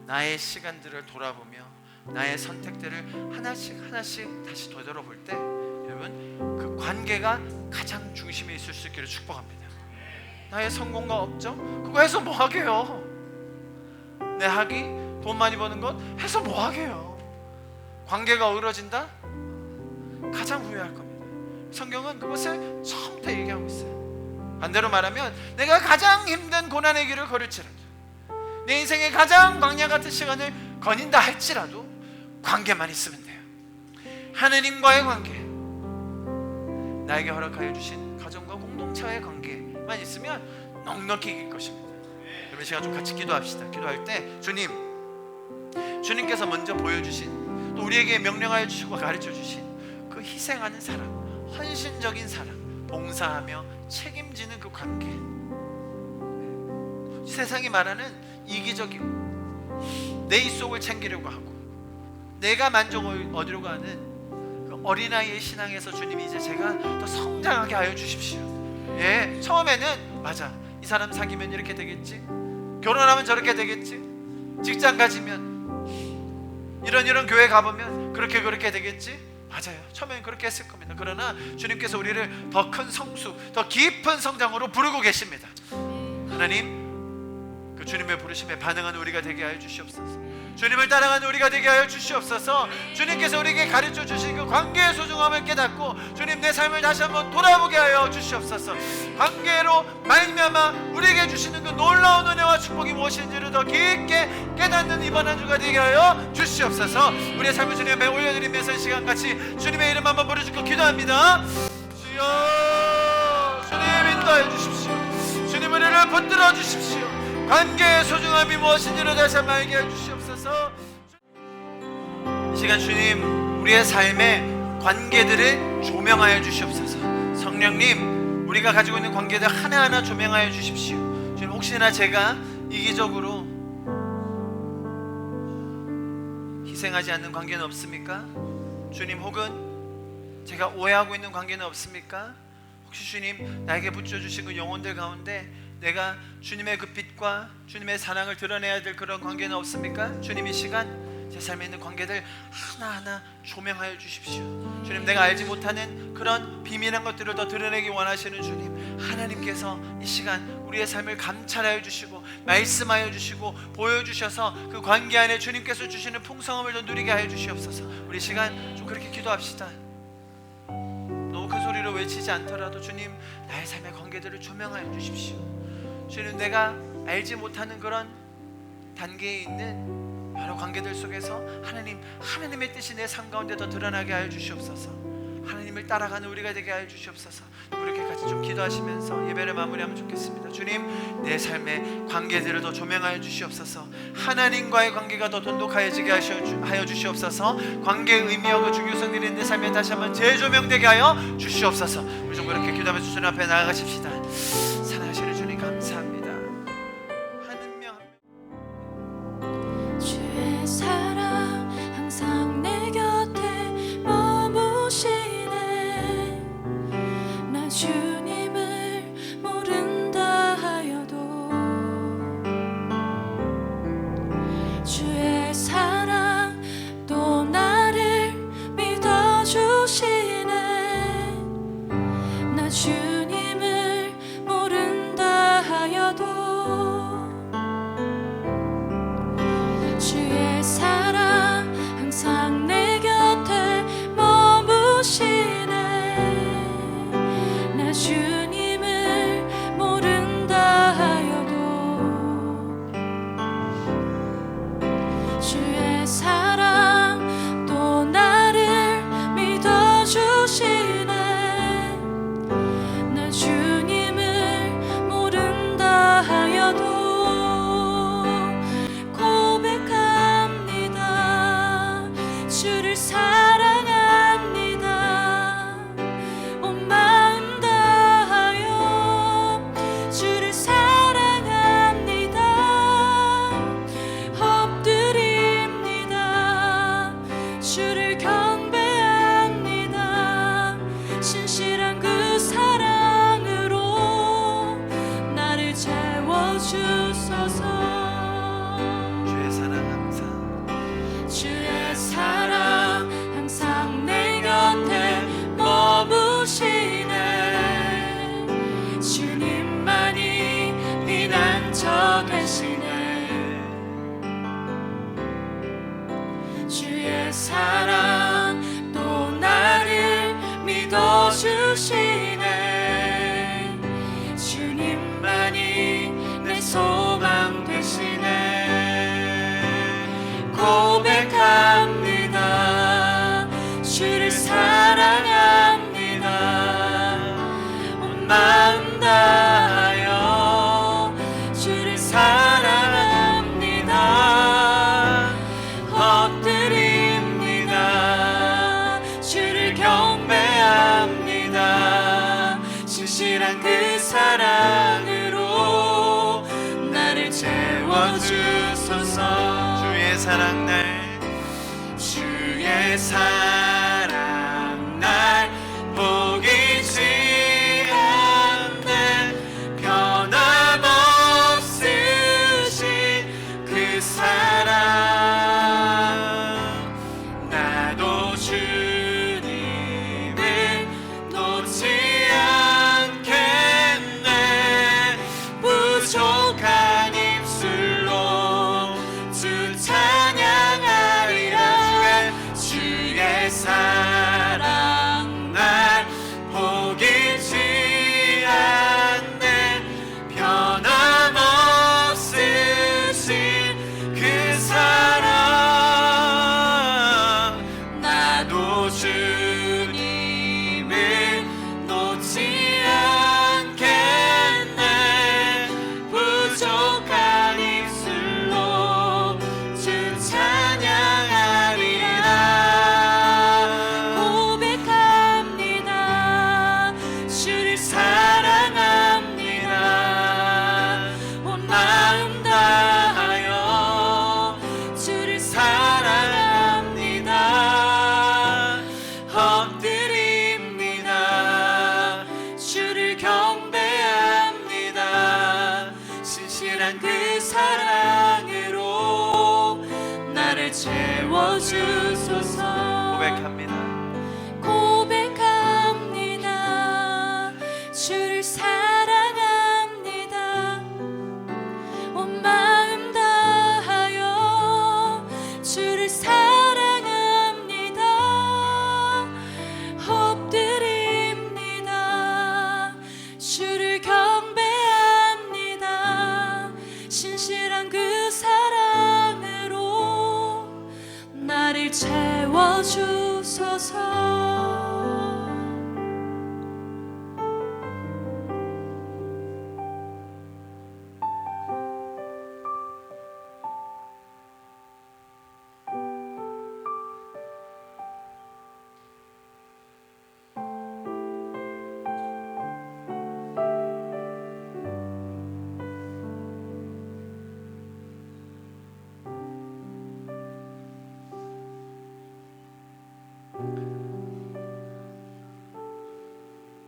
나의 시간들을 돌아보며 나의 선택들을 하나씩 다시 되돌아볼 때, 여러분, 그 관계가 가장 중심에 있을 수 있기를 축복합니다. 나의 성공과 업적, 그거 해서 뭐 하게요? 내 학위, 돈 많이 버는 것 해서 뭐 하게요? 관계가 어그러진다? 가장 후회할 겁니다. 성경은 그것을 처음부터 얘기하고 있어요. 반대로 말하면 내가 가장 힘든 고난의 길을 걸을지라도, 내 인생의 가장 광야 같은 시간을 거닌다 할지라도 관계만 있으면 돼요. 하느님과의 관계, 나에게 허락하여 주신 가정과 공동체와의 관계만 있으면 넉넉히 이길 것입니다. 여러분, 시간 좀 같이 기도합시다. 기도할 때 주님께서 먼저 보여주신, 또 우리에게 명령하여 주시고 가르쳐 주신 그 희생하는 사랑, 헌신적인 사랑, 봉사하며 책임지는 그 관계, 세상이 말하는 이기적이고 내 입속을 챙기려고 하고 내가 만족을 얻으려고 하는 그 어린아이의 신앙에서 주님이 이제 제가 더 성장하게 하여 주십시오. 예, 처음에는 맞아, 이 사람 사귀면 이렇게 되겠지, 결혼하면 저렇게 되겠지, 직장 가지면 이런 교회 가보면 그렇게 되겠지. 맞아요, 처음에는 그렇게 했을 겁니다. 그러나 주님께서 우리를 더 큰 성수, 더 깊은 성장으로 부르고 계십니다. 하나님, 그 주님의 부르심에 반응하는 우리가 되게 하여 주시옵소서. 주님을 따라가는 우리가 되게 하여 주시옵소서. 주님께서 우리에게 가르쳐 주신 그 관계의 소중함을 깨닫고 주님, 내 삶을 다시 한번 돌아보게 하여 주시옵소서. 관계로 말미암아 우리에게 주시는 그 놀라운 은혜와 축복이 무엇인지를 더 깊게 깨닫는 이번 한 주가 되게 하여 주시옵소서. 우리의 삶을 주님 앞에 올려드리면서 이 시간같이 주님의 이름 한번 부르짖고 기도합니다. 주여, 주님 인도하여 주십시오. 주님 은혜를 붙들어 주십시오. 관계의 소중함이 무엇인지를 다시 한번 알게 해주시옵소서. 이 시간 주님, 우리의 삶의 관계들을 조명하여 주시옵소서. 성령님, 우리가 가지고 있는 관계들 하나하나 조명하여 주십시오. 주님, 혹시나 제가 이기적으로 희생하지 않는 관계는 없습니까? 주님, 혹은 제가 오해하고 있는 관계는 없습니까? 혹시 주님, 나에게 붙여주신 그 영혼들 가운데 내가 주님의 그 빛과 주님의 사랑을 드러내야 될 그런 관계는 없습니까? 주님, 이 시간 제 삶에 있는 관계들 하나하나 조명하여 주십시오. 주님, 내가 알지 못하는 그런 비밀한 것들을 더 드러내기 원하시는 주님, 하나님께서 이 시간 우리의 삶을 감찰하여 주시고 말씀하여 주시고 보여주셔서 그 관계 안에 주님께서 주시는 풍성함을 더 누리게 하여 주시옵소서. 우리 시간 좀 그렇게 기도합시다. 너무 큰 소리로 외치지 않더라도 주님, 나의 삶의 관계들을 조명하여 주십시오. 주님, 내가 알지 못하는 그런 단계에 있는 여러 관계들 속에서 하나님의 뜻이 내 삶 가운데 더 드러나게 하여 주시옵소서. 하나님을 따라가는 우리가 되게 하여 주시옵소서. 이렇게 같이 좀 기도하시면서 예배를 마무리하면 좋겠습니다. 주님, 내 삶의 관계들을 더 조명하여 주시옵소서. 하나님과의 관계가 더 돈독해지게 하여 주시옵소서. 관계의 의미와 그 중요성들이 내 삶에 다시 한번 재조명되게 하여 주시옵소서. 우리 좀 그렇게 기도하면서 주님 앞에 나아가십시다. 사랑하시는 주님, 감사합니다. 한 명 주의 사랑 항상 내 곁에 머무시네. 나 주님을 모른다 하여도 주의 사랑 또 나를 믿어주시네. 나 주님을 주의 사랑 또 나를 믿어주시네. 나 주님을 모른다 하여도 고백합니다. 주를 사랑합니다. 온 마음 다하여 주를 사랑합니다. 엎드립니다. 주를 경배합니다. 신실한 그 사랑으로 나를 채워주소서. 주의 사랑 항상 주의 사랑 항상 내 곁에 머무시네. 주님만이 피난처 되시네. 주의 사랑 또 나를 믿어주시네. 주님만이 내 소망 되시네. 고백합니다. 주를 사랑합니다. 온 마음 다하여 주를 사랑합니다. 엎드립니다. 주를 경배합니다. 신실한 그 사랑으로 나를 채워주소서. 주의 사랑 날 주의 사랑 날 포기치 않네. 변함없으신 그 사랑 나도 주님을 놓지 않겠네. 부족한 입술로 주 찬양하리라. 주의 사랑 날 포기치 않네. 변함없으신 그 사랑 나도 주님을 놓지 않겠네. 부족한 입술로 주 찬양하리라. 고백합니다. 주를 사랑합니다. 온 마음 다하여 주를 사랑합니다. 엎드립니다. 주를 경배합니다. 신실한 그 사랑으로 나를 채워주소서. 고백합니다. 고백합니다. 주를 사랑합니다. 온 마음 다하여 주를 사랑합니다. 엎드립니다. 주를 경배합니다. 신실한 그 사랑으로 나를 채워주소서.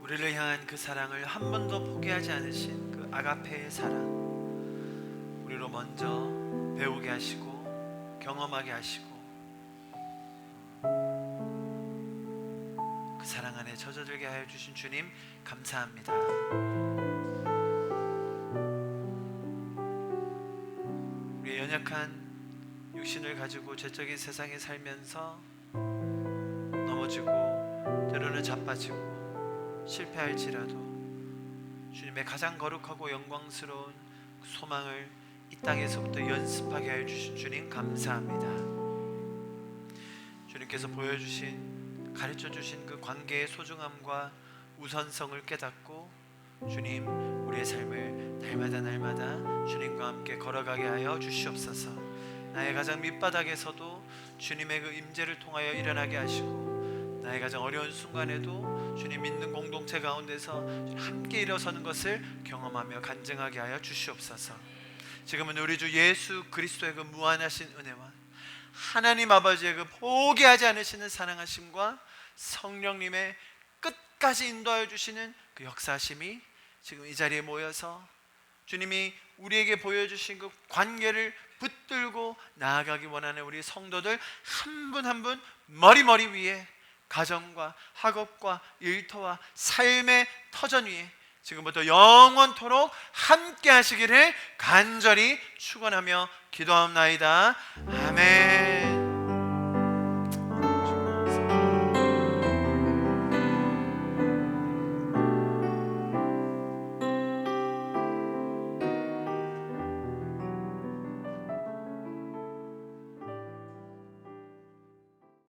우리를 향한 그 사랑을 한 번도 포기하지 않으신 그 아가페의 사랑, 우리로 먼저 배우게 하시고 경험하게 하시고 그 사랑 안에 젖어들게 하여 주신 주님 감사합니다. 우리의 연약한 육신을 가지고 죄적인 세상에 살면서 넘어지고 때로는 자빠지고 실패할지라도 주님의 가장 거룩하고 영광스러운 소망을 이 땅에서부터 연습하게 하여 주신 주님 감사합니다. 주님께서 보여주신, 가르쳐주신 그 관계의 소중함과 우선성을 깨닫고 주님, 우리의 삶을 날마다 주님과 함께 걸어가게 하여 주시옵소서. 나의 가장 밑바닥에서도 주님의 그 임재를 통하여 일어나게 하시고, 나의 가장 어려운 순간에도 주님 믿는 공동체 가운데서 함께 일어서는 것을 경험하며 간증하게 하여 주시옵소서. 지금은 우리 주 예수 그리스도의 그 무한하신 은혜와 하나님 아버지의 그 포기하지 않으시는 사랑하심과 성령님의 끝까지 인도하여 주시는 그 역사심이 지금 이 자리에 모여서 주님이 우리에게 보여주신 그 관계를 붙들고 나아가기 원하는 우리 성도들 한 분 한 분 머리 위에, 가정과 학업과 일터와 삶의 터전 위에 지금부터 영원토록 함께 하시기를 간절히 축원하며 기도하옵나이다. 아멘.